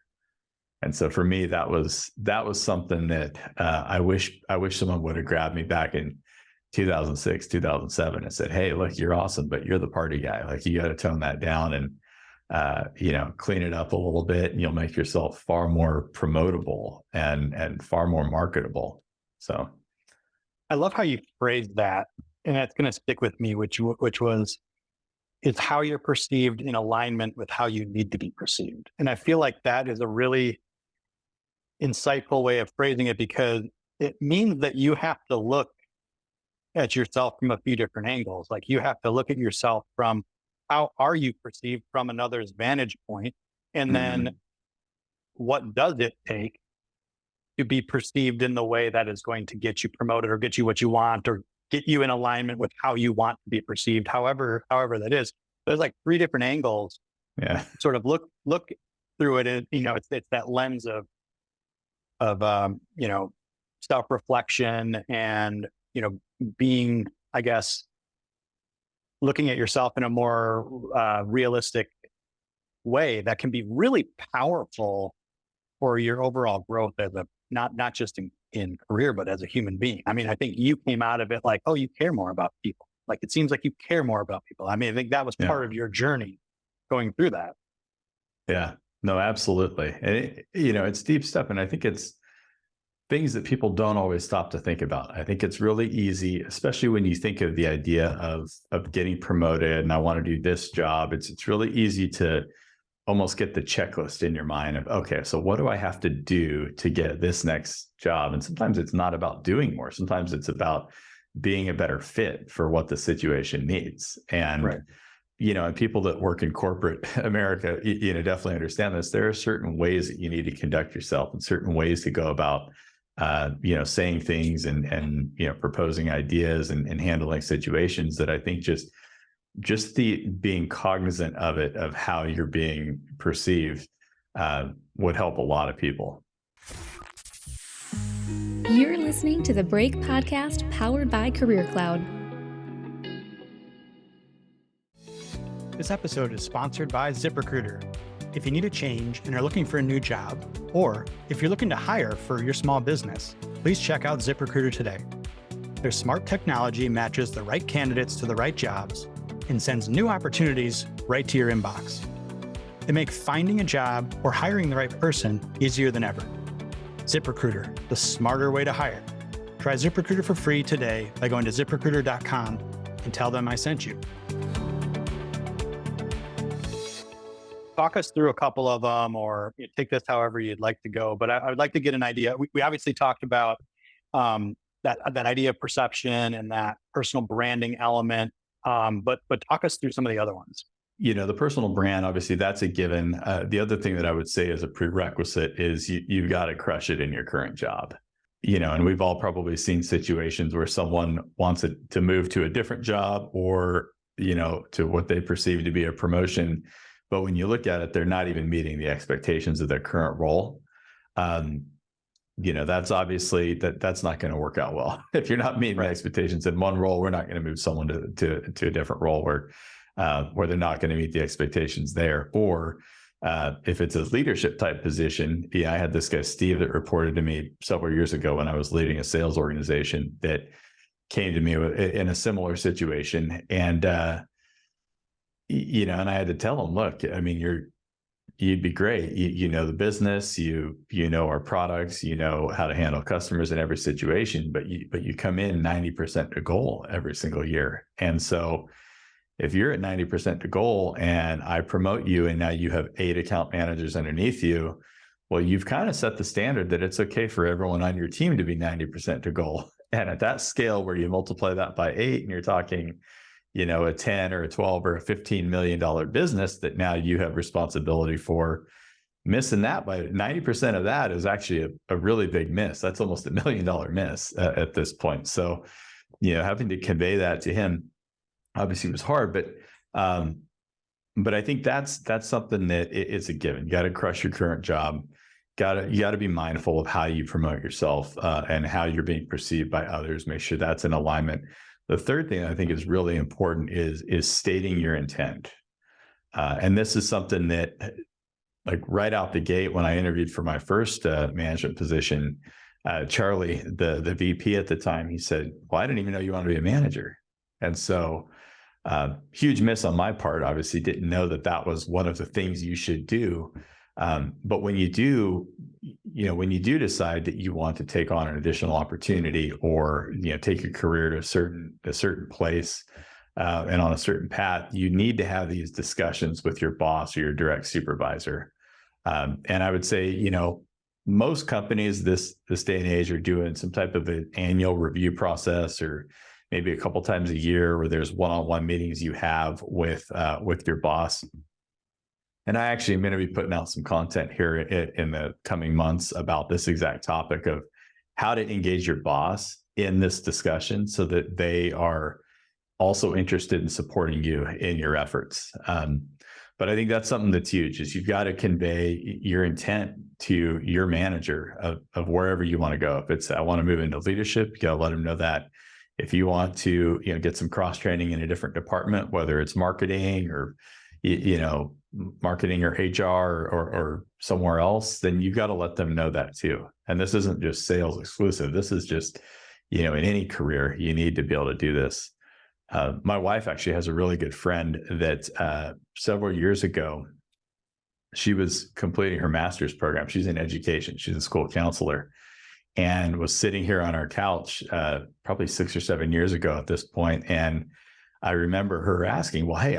And so for me, that was something that I wish someone would have grabbed me back in 2006, 2007 and said, "Hey, look, you're awesome, but you're the party guy. You got to tone that down and clean it up a little bit, and you'll make yourself far more promotable and far more marketable." So I love how you phrased that, and that's going to stick with me, which was, it's how you're perceived in alignment with how you need to be perceived. And I feel like that is a really insightful way of phrasing it, because it means that you have to look at yourself from a few different angles. Like, you have to look at yourself from, how are you perceived from another's vantage point? And then what does it take to be perceived in the way that is going to get you promoted, or get you what you want, or get you in alignment with how you want to be perceived, however that is. There's like three different angles. Yeah. Sort of look through it. And, it's that lens of self-reflection and, being, I guess, looking at yourself in a more realistic way that can be really powerful for your overall growth as not just in career, but as a human being. I mean, I think you came out of it like, oh, you care more about people. Like, it seems like you care more about people. I mean, I think that was part of your journey going through that. Yeah, no, absolutely. And it's deep stuff. And I think it's things that people don't always stop to think about. I think it's really easy, especially when you think of the idea of getting promoted and I want to do this job. It's really easy to almost get the checklist in your mind of, okay, so what do I have to do to get this next job? And sometimes it's not about doing more. Sometimes it's about being a better fit for what the situation needs. And, and people that work in corporate America, definitely understand this. There are certain ways that you need to conduct yourself and certain ways to go about, saying things and proposing ideas and handling situations that I think just the being cognizant of it, of how you're being perceived, would help a lot of people. You're listening to the Break Podcast, powered by Career Cloud. This episode is sponsored by ZipRecruiter. If you need a change and are looking for a new job, or if you're looking to hire for your small business, please check out ZipRecruiter today. Their smart technology matches the right candidates to the right jobs and sends new opportunities right to your inbox. They make finding a job or hiring the right person easier than ever. ZipRecruiter, the smarter way to hire. Try ZipRecruiter for free today by going to ziprecruiter.com and tell them I sent you. Talk us through a couple of them, or take this however you'd like to go. But I would like to get an idea. We obviously talked about that idea of perception and that personal branding element. But talk us through some of the other ones. The personal brand, obviously, that's a given. The other thing that I would say as a prerequisite is you've got to crush it in your current job. And we've all probably seen situations where someone wants to move to a different job or, to what they perceive to be a promotion. But when you look at it, they're not even meeting the expectations of their current role. That's obviously that's not going to work out well. If you're not meeting the expectations in one role, we're not going to move someone to a different role where they're not going to meet the expectations there. Or if it's a leadership type position, I had this guy, Steve, that reported to me several years ago when I was leading a sales organization that came to me in a similar situation. And, and I had to tell him, look, I mean, you'd be great. You know the business, you know our products, you know how to handle customers in every situation, but you come in 90% to goal every single year. And so if you're at 90% to goal and I promote you and now you have 8 account managers underneath you, well, you've kind of set the standard that it's okay for everyone on your team to be 90% to goal. And at that scale where you multiply that by 8 and you're talking, a 10 or a 12 or a $15 million business that now you have responsibility for, missing that by 90% of that is actually a really big miss. That's almost $1 million miss at this point. So, having to convey that to him obviously was hard, but I think that's something that it's a given. You got to crush your current job. You got to be mindful of how you promote yourself and how you're being perceived by others. Make sure that's in alignment. The third thing I think is really important is stating your intent. And this is something that, like right out the gate, when I interviewed for my first management position, Charlie, the VP at the time, he said, well, I didn't even know you wanted to be a manager. And so huge miss on my part, obviously didn't know that was one of the things you should do. But when you do decide that you want to take on an additional opportunity or, take your career to a certain place and on a certain path, you need to have these discussions with your boss or your direct supervisor. And I would say, most companies this day and age are doing some type of an annual review process, or maybe a couple times a year where there's one-on-one meetings you have with your boss. And I actually am going to be putting out some content here in the coming months about this exact topic of how to engage your boss in this discussion so that they are also interested in supporting you in your efforts. But I think that's something that's huge, is you've got to convey your intent to your manager of wherever you want to go. If it's, I want to move into leadership, you got to let them know that. If you want to, get some cross training in a different department, whether it's marketing or, marketing or HR or somewhere else, then you've got to let them know that too. And this isn't just sales exclusive. This is just, in any career, you need to be able to do this. My wife actually has a really good friend that several years ago, she was completing her master's program. She's in education. She's a school counselor, and was sitting here on our couch probably 6 or 7 years ago at this point. And I remember her asking, well, hey,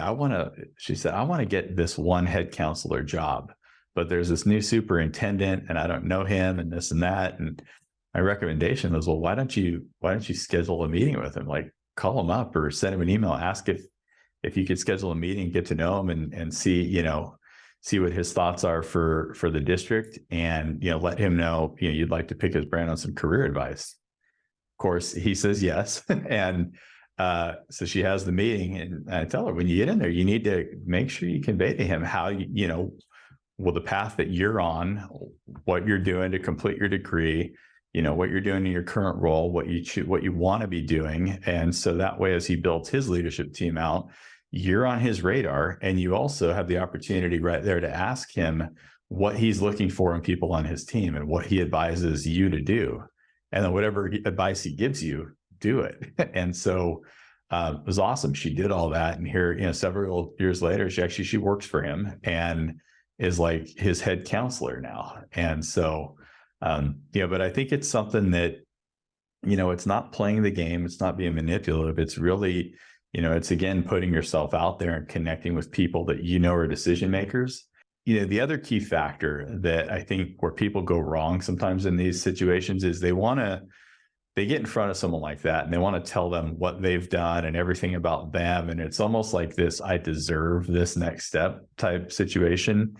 she said, I want to get this one head counselor job, but there's this new superintendent and I don't know him and this and that. And my recommendation was, well, why don't you schedule a meeting with him? Like, call him up or send him an email, ask if you could schedule a meeting, get to know him and see what his thoughts are for the district, and, let him know, you'd like to pick his brain on some career advice. Of course, he says yes. And so she has the meeting, and I tell her, when you get in there, you need to make sure you convey to him how, the path that you're on, what you're doing to complete your degree, what you're doing in your current role, what you want to be doing. And so that way, as he builds his leadership team out, you're on his radar, and you also have the opportunity right there to ask him what he's looking for in people on his team and what he advises you to do. And then whatever advice he gives you, do it. And so it was awesome. She did all that. And here, several years later, she works for him and is like his head counselor now. And so, but I think it's something that it's not playing the game. It's not being manipulative. It's really, it's again, putting yourself out there and connecting with people that are decision makers. The other key factor that I think where people go wrong sometimes in these situations is they get in front of someone like that and they want to tell them what they've done and everything about them. And it's almost like this, I deserve this next step type situation,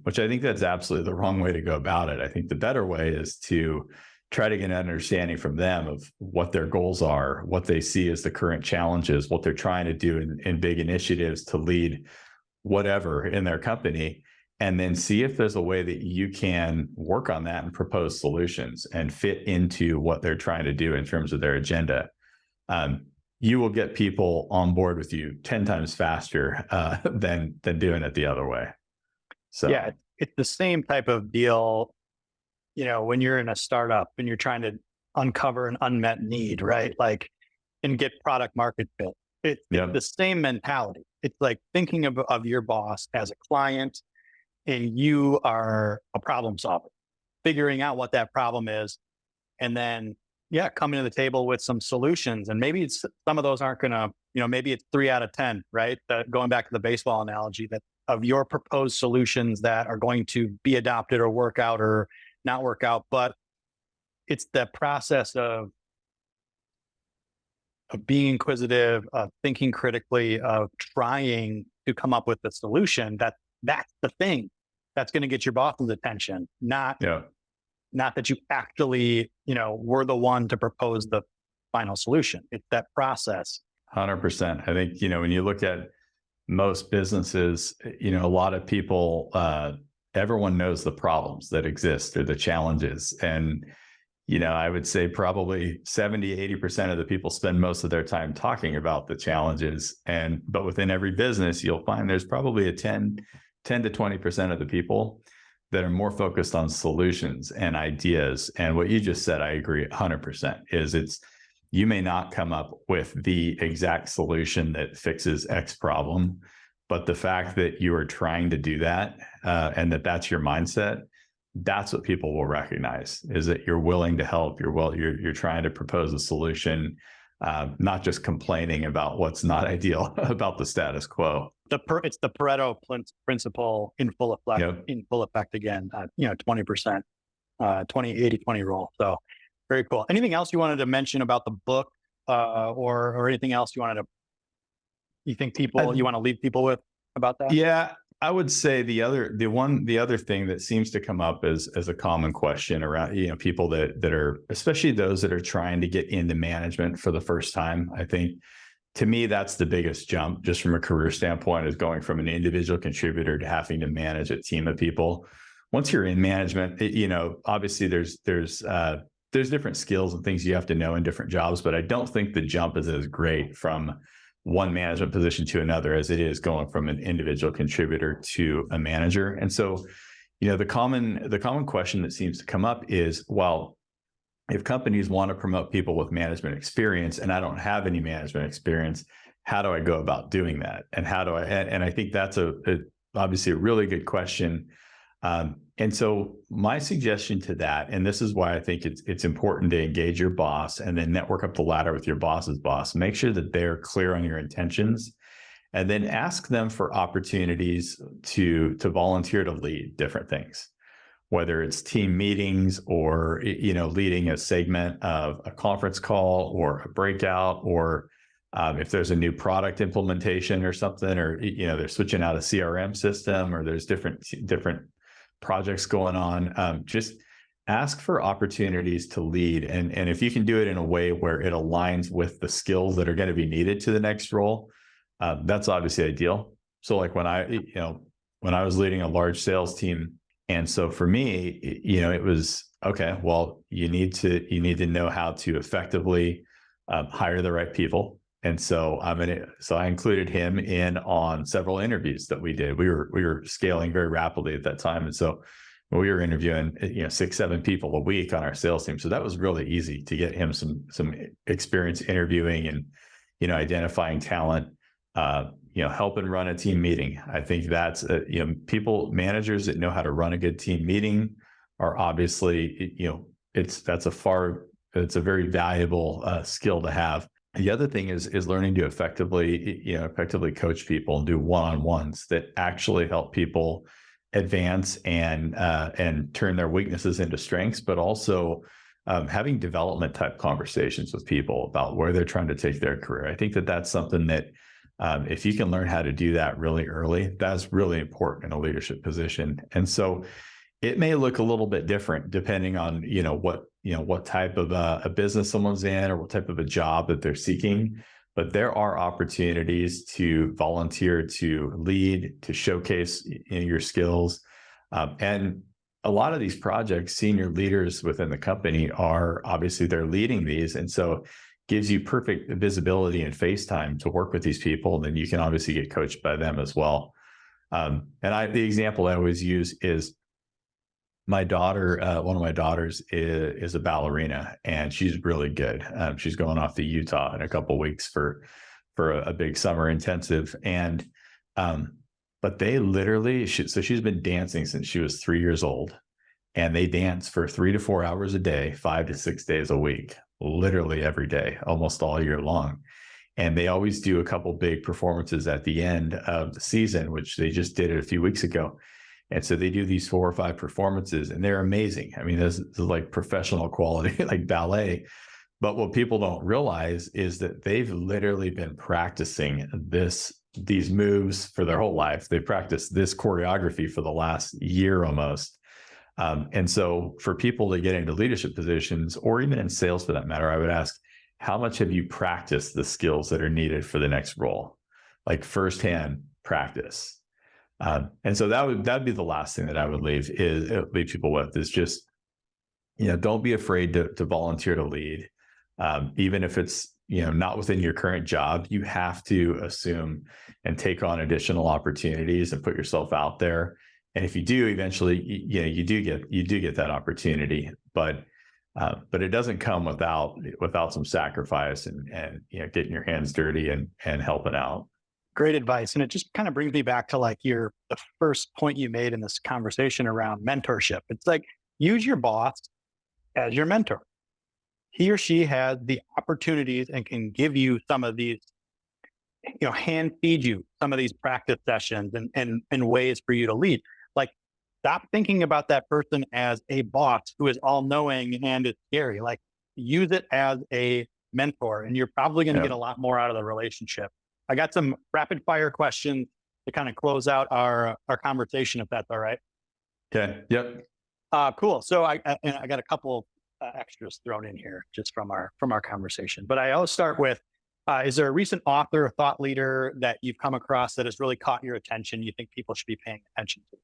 which I think that's absolutely the wrong way to go about it. I think the better way is to try to get an understanding from them of what their goals are, what they see as the current challenges, what they're trying to do in big initiatives to lead whatever in their company, and then see if there's a way that you can work on that and propose solutions and fit into what they're trying to do in terms of their agenda. You will get people on board with you 10 times faster than doing it the other way. So yeah, it's the same type of deal, when you're in a startup and you're trying to uncover an unmet need, right? Like, and get product market fit. It's the same mentality. It's like thinking of your boss as a client and you are a problem solver, figuring out what that problem is, and then, coming to the table with some solutions. And maybe some of those aren't going to, maybe it's 3 out of 10, right? Going back to the baseball analogy, that of your proposed solutions that are going to be adopted or work out or not work out. But it's the process of being inquisitive, of thinking critically, of trying to come up with a solution that's the thing that's going to get your boss's attention, not that you actually, were the one to propose the final solution. It's that process. 100%. I think, when you look at most businesses, a lot of people, everyone knows the problems that exist or the challenges. And, I would say probably 70, 80% of the people spend most of their time talking about the challenges. But within every business, you'll find there's probably a 10 to 20% of the people that are more focused on solutions and ideas. And what you just said, I agree 100%, is you may not come up with the exact solution that fixes X problem, but the fact that you are trying to do that and that's your mindset, that's what people will recognize, is that you're willing to help. You're trying to propose a solution, not just complaining about what's not ideal about the status quo. It's the Pareto principle in full effect. In full effect again. 20%, 20 rule. So very cool. Anything else you wanted to mention about the book, or anything else you want to leave people with about that? Yeah. I would say the other thing that seems to come up as a common question around, people that are, especially those that are trying to get into management for the first time. I think to me, that's the biggest jump just from a career standpoint, is going from an individual contributor to having to manage a team of people. Once you're in management, obviously there's different skills and things you have to know in different jobs, but I don't think the jump is as great from one management position to another as it is going from an individual contributor to a manager. And so, the common question that seems to come up is, well, if companies want to promote people with management experience and I don't have any management experience, how do I go about doing that? And and I think that's obviously a really good question. And so my suggestion to that, and this is why I think it's important to engage your boss and then network up the ladder with your boss's boss. Make sure that they're clear on your intentions, and then ask them for opportunities to volunteer to lead different things, whether it's team meetings or, leading a segment of a conference call or a breakout, or if there's a new product implementation or something, or, they're switching out a CRM system, or there's different projects going on. Just ask for opportunities to lead. And if you can do it in a way where it aligns with the skills that are going to be needed to the next role, that's obviously ideal. So like when I was leading a large sales team, and so for me, it was, okay, well, you need to know how to effectively hire the right people. And so I included him in on several interviews that we did. We were scaling very rapidly at that time. And so we were interviewing, 6, 7 people a week on our sales team. So that was really easy to get him some experience interviewing and, identifying talent, helping run a team meeting. I think that's, managers that know how to run a good team meeting are obviously, that's a far it's a very valuable skill to have. The other thing is learning to effectively coach people and do one-on-ones that actually help people advance and turn their weaknesses into strengths, but also having development type conversations with people about where they're trying to take their career. I think that that's something that if you can learn how to do that really early, that's really important in a leadership position. And so it may look a little bit different depending on what type of a business someone's in or what type of a job that they're seeking. But there are opportunities to volunteer, to lead, to showcase your skills. And a lot of these projects, senior leaders within the company are obviously they're leading these. And so gives you perfect visibility and face time to work with these people. And then you can obviously get coached by them as well. The example I always use is my daughter, one of my daughters is a ballerina, and she's really good. She's going off to Utah in a couple of weeks for a big summer intensive. And but they literally, so she's been dancing since she was 3 years old, and they dance for 3 to 4 hours a day, 5 to 6 days a week, literally every day, almost all year long. And they always do a couple big performances at the end of the season, which they just did it a few weeks ago. And so they do these 4 or 5 performances, and they're amazing. I mean, this is like professional quality, like ballet. But what people don't realize is that they've literally been practicing these moves for their whole life. They practiced this choreography for the last year almost. And so for people to get into leadership positions, or even in sales for that matter, I would ask, how much have you practiced the skills that are needed for the next role? Like firsthand practice. And so that'd be the last thing that I would leave people with is just, don't be afraid to volunteer to lead. Even if it's, not within your current job, you have to assume and take on additional opportunities and put yourself out there. And if you do, eventually, you do get that opportunity, but it doesn't come without some sacrifice and getting your hands dirty and helping out. Great advice. And it just kind of brings me back to the first point you made in this conversation around mentorship. It's like, use your boss as your mentor. He or she has the opportunities and can give you some of these, hand feed you some of these practice sessions and ways for you to lead. Like, stop thinking about that person as a boss who is all knowing and is scary. Like, use it as a mentor, and you're probably going to get a lot more out of the relationship. I got some rapid fire questions to kind of close out our conversation, if that's all right. Okay. Yep. Cool. So I got a couple extras thrown in here just from our conversation. But I always start with, is there a recent author or thought leader that you've come across that has really caught your attention, you think people should be paying attention to?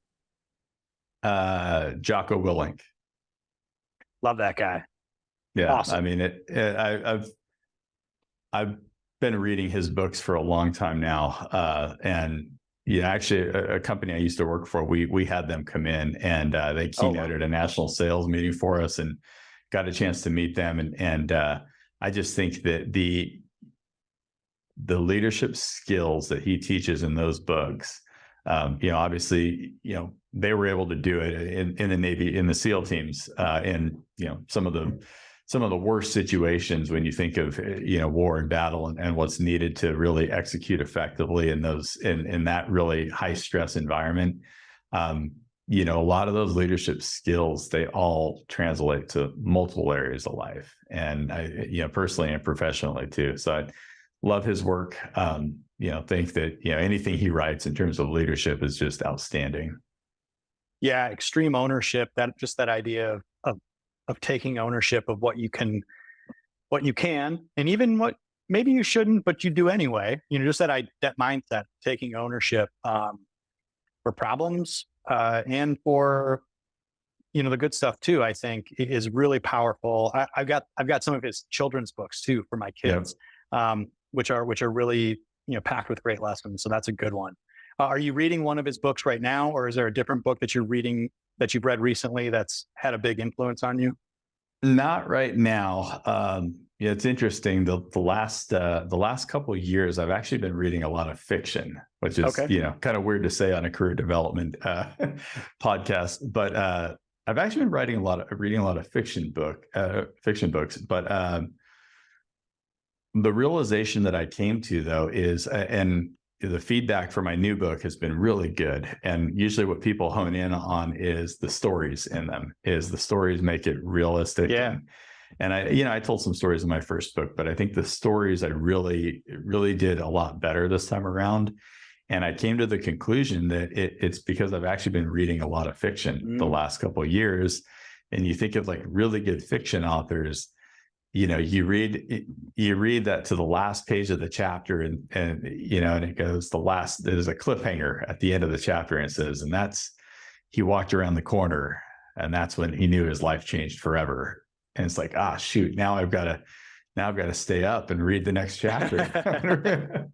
Jocko Willink. Love that guy. Yeah. Awesome. I mean, I've been reading his books for a long time now. And actually a company I used to work for, we had them come in and they keynoted a national sales meeting for us and got a chance to meet them. And I just think that the leadership skills that he teaches in those books, obviously, they were able to do it in the Navy, in the SEAL teams, in some of the worst situations when you think of war and battle and what's needed to really execute effectively in that really high stress environment. A lot of those leadership skills, they all translate to multiple areas of life, and I personally and professionally too. So I love his work. Think that anything he writes in terms of leadership is just outstanding. Yeah, extreme ownership. That idea of taking ownership of what you can, and even what maybe you shouldn't, but you do anyway. Just that mindset, taking ownership for problems and for the good stuff too. I think is really powerful. I've got some of his children's books too for my kids, which are really packed with great lessons. So that's a good one. Are you reading one of his books right now, or is there a different book that you're reading that you've read recently that's had a big influence on you? Not right now. It's interesting. The last couple of years, I've actually been reading a lot of fiction, which is kind of weird to say on a career development podcast. But I've actually been reading a lot of fiction books, but the realization that I came to though is, and the feedback for my new book has been really good. And usually what people hone in on is the stories in them, is the stories make it realistic. Yeah. And I told some stories in my first book, but I think the stories I really did a lot better this time around. And I came to the conclusion that it's because I've actually been reading a lot of fiction the last couple of years. And you think of like really good fiction authors, you read that to the last page of the chapter and it goes, there's a cliffhanger at the end of the chapter and it says, and he walked around the corner and that's when he knew his life changed forever. And it's like, shoot, now I've got to stay up and read the next chapter.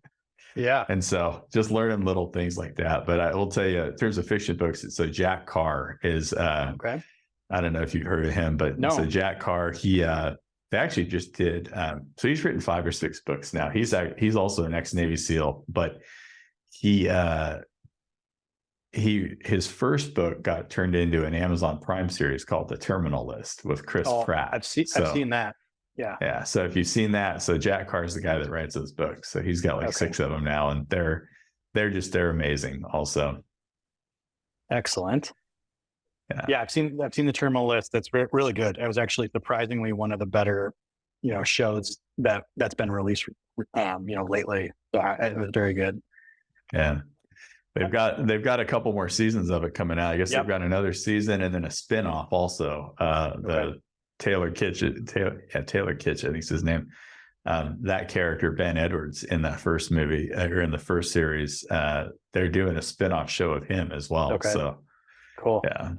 Yeah. And so just learning little things like that. But I will tell you, in terms of fiction books, so Jack Carr is, okay. I don't know if you've heard of him, but no. So Jack Carr, they actually just did. So he's written 5 or 6 books now. He's also an ex-Navy SEAL, but his first book got turned into an Amazon Prime series called The Terminal List with Chris Pratt. I've seen that. Yeah. Yeah. So if you've seen that, so Jack Carr is the guy that writes those books. So he's got like 6 of them now, and they're amazing also. Excellent. Yeah. I've seen The Terminal List. That's really good. It was actually surprisingly one of the better, shows that's been released, lately. So it was very good. Yeah. They've got a couple more seasons of it coming out. I guess they've got another season and then a spinoff also. The Taylor Kitsch, I think is his name. That character, Ben Edwards, in that first movie or in the first series, they're doing a spinoff show of him as well. Okay. So cool. Yeah.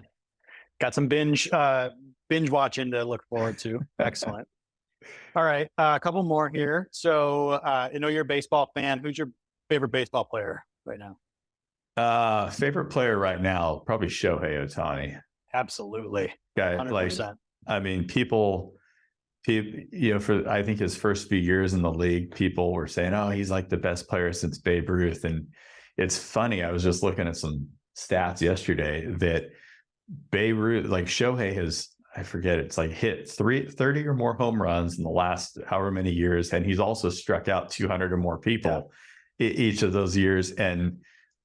Got some binge watching to look forward to. Excellent. All right. A couple more here. So I know you're a baseball fan. Who's your favorite baseball player right now? Favorite player right now, probably Shohei Ohtani. Absolutely. Guy, 100%. People, for I think his first few years in the league, people were saying, "Oh, he's like the best player since Babe Ruth." And it's funny. I was just looking at some stats yesterday that Babe Ruth, like Shohei has, I forget, it's like hit 30 or more home runs in the last however many years, and he's also struck out 200 or more people each of those years. And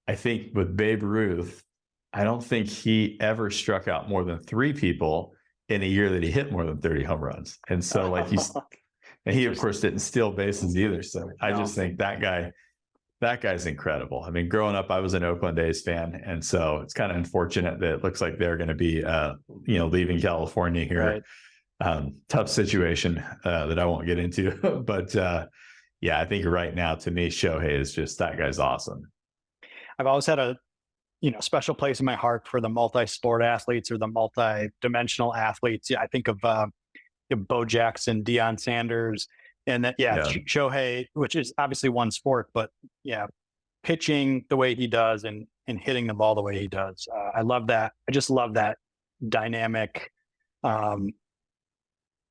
I think with Babe Ruth, I don't think he ever struck out more than 3 people in a year that he hit more than 30 home runs. And so and he of course didn't steal bases either. So I just think that guy's incredible. I mean, growing up, I was an Oakland A's fan. And so it's kind of unfortunate that it looks like they're going to be, leaving California here. Right. Tough situation that I won't get into, but I think right now to me, Shohei is just, that guy's awesome. I've always had a special place in my heart for the multi-sport athletes or the multi-dimensional athletes. Yeah, I think of Bo Jackson, Deion Sanders, and that Shohei, which is obviously one sport, but pitching the way he does and hitting the ball the way he does. I love that. I just love that dynamic.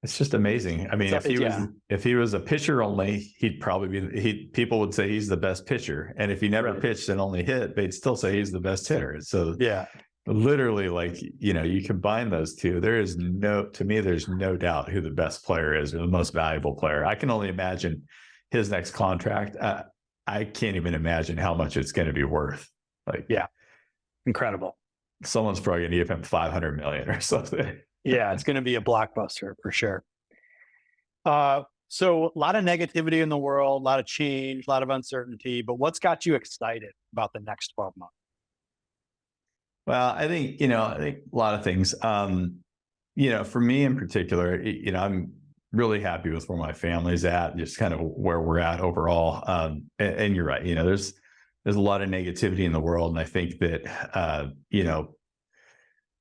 It's just amazing. I mean, if he was a pitcher only, he'd probably be, people would say he's the best pitcher. And if he never pitched and only hit, they'd still say he's the best hitter. So literally, like, you combine those two, there's no doubt who the best player is or the most valuable player. I can only imagine his next contract. I can't even imagine how much it's going to be worth. Incredible. Someone's probably going to give him $500 million or something. Yeah, it's going to be a blockbuster for sure. So a lot of negativity in the world, a lot of change, a lot of uncertainty, but what's got you excited about the next 12 months? Well, I think a lot of things. For me in particular, I'm really happy with where my family's at, just kind of where we're at overall. And you're right. There's a lot of negativity in the world, and I think that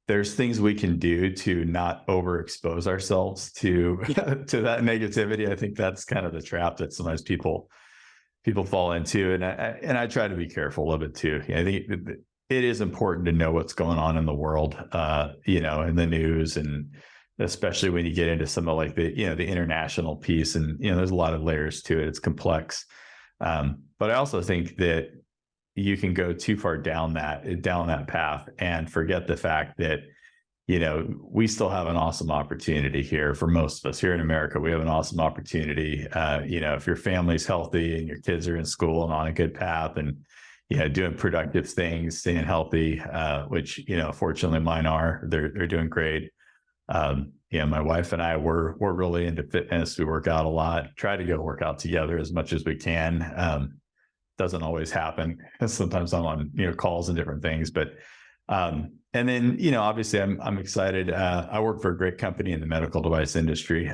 there's things we can do to not overexpose ourselves to that negativity. I think that's kind of the trap that sometimes people fall into, and I try to be careful of it too. I think it is important to know what's going on in the world, in the news, and especially when you get into some of like the international piece, and there's a lot of layers to it. It's complex, but I also think that you can go too far down that path and forget the fact that we still have an awesome opportunity here for most of us here in America. We have an awesome opportunity. If your family's healthy and your kids are in school and on a good path and, doing productive things, staying healthy, which, fortunately mine are, they're doing great. My wife and I, we're really into fitness. We work out a lot, try to go work out together as much as we can. Doesn't always happen. Sometimes I'm on, calls and different things, but, and then, obviously I'm excited. I work for a great company in the medical device industry.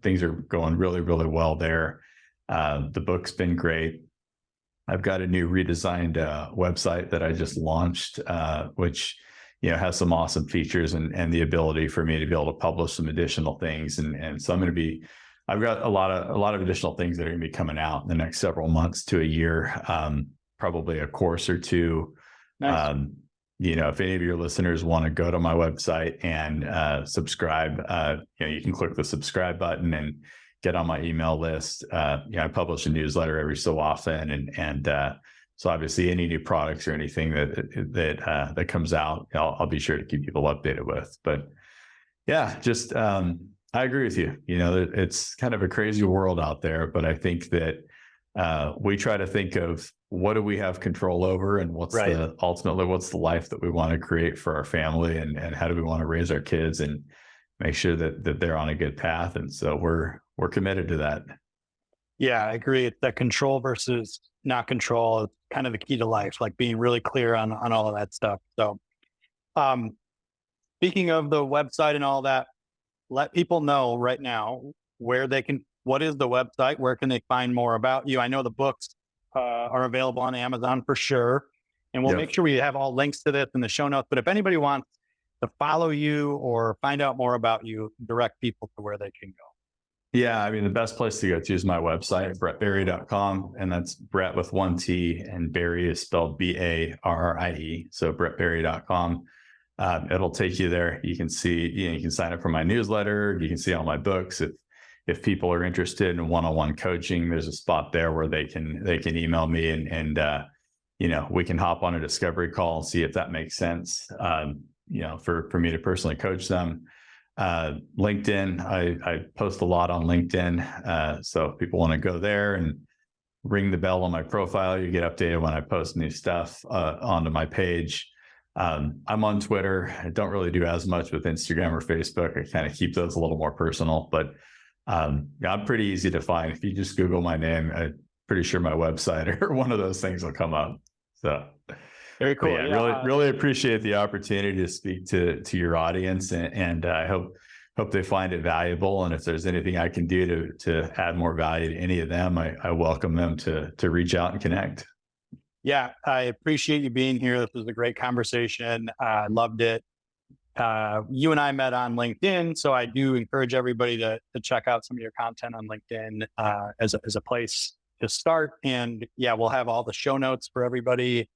Things are going really, really well there. The book's been great. I've got a new redesigned website that I just launched, which, has some awesome features and the ability for me to be able to publish some additional things. And so I've got a lot of additional things that are going to be coming out in the next several months to a year, probably a course or two. Nice. If any of your listeners want to go to my website and subscribe, you can click the subscribe button and get on my email list. I publish a newsletter every so often, and so obviously any new products or anything that comes out, I'll be sure to keep people updated with. But yeah, just I agree with you. It's kind of a crazy world out there, but I think that we try to think of what do we have control over, and ultimately what's the life that we want to create for our family, and how do we want to raise our kids and make sure that they're on a good path. And so we're committed to that. Yeah, I agree. It's that control versus not control is kind of the key to life, like being really clear on all of that stuff. So speaking of the website and all that, let people know right now what is the website? Where can they find more about you? I know the books are available on Amazon for sure. And we'll make sure we have all links to this in the show notes. But if anybody wants to follow you or find out more about you, direct people to where they can go. Yeah, the best place to go to is my website, bretbarrie.com. And that's Bret with one T, and Barrie is spelled Barrie. So bretbarrie.com. It'll take you there. You can see, you can sign up for my newsletter. You can see all my books. If people are interested in one-on-one coaching, there's a spot there where they can email me and we can hop on a discovery call and see if that makes sense. For me to personally coach them. LinkedIn, I post a lot on LinkedIn. So if people want to go there and ring the bell on my profile, you get updated when I post new stuff onto my page. I'm on Twitter. I don't really do as much with Instagram or Facebook. I kind of keep those a little more personal, but I'm pretty easy to find. If you just Google my name, I'm pretty sure my website or one of those things will come up. So very cool. Yeah, really appreciate the opportunity to speak to your audience, and I hope they find it valuable. And if there's anything I can do to add more value to any of them, I welcome them to reach out and connect. Yeah, I appreciate you being here. This was a great conversation. I loved it. You and I met on LinkedIn, so I do encourage everybody to check out some of your content on LinkedIn as a place to start. And yeah, we'll have all the show notes for everybody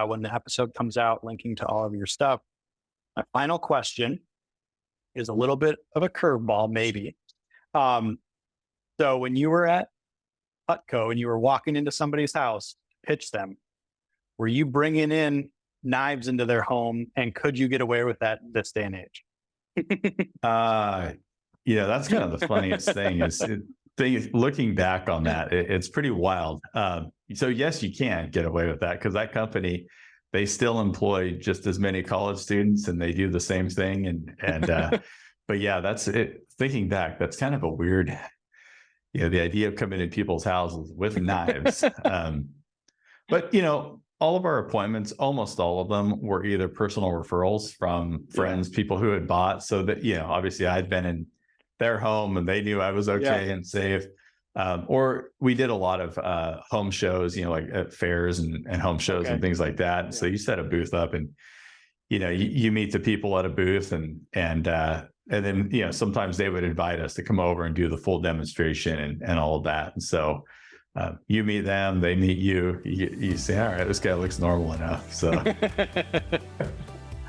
when the episode comes out, linking to all of your stuff. My final question is a little bit of a curveball, maybe. So when you were at Cutco and you were walking into somebody's house, pitch them, were you bringing in knives into their home, and could you get away with that this day and age? That's kind of the funniest thing is looking back on that, it's pretty wild. So yes, you can get away with that because that company, they still employ just as many college students and they do the same thing. And but yeah, that's it. Thinking back, that's kind of a weird, the idea of coming in people's houses with knives. But all of our appointments, almost all of them were either personal referrals from friends, people who had bought. So that, obviously I'd been in their home and they knew I was okay and safe. Or we did a lot of home shows, like at fairs and home shows and things like that. Yeah. So you set a booth up and, you meet the people at a booth and then, sometimes they would invite us to come over and do the full demonstration and all of that. And so you meet them, they meet you, you say, all right, this guy looks normal enough. So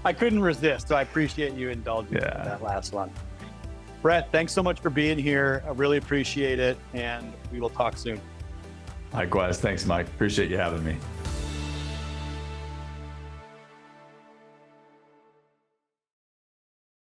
I couldn't resist. So I appreciate you indulging in that last one. Bret, thanks so much for being here. I really appreciate it. And we will talk soon. Likewise. Thanks, Mike. Appreciate you having me.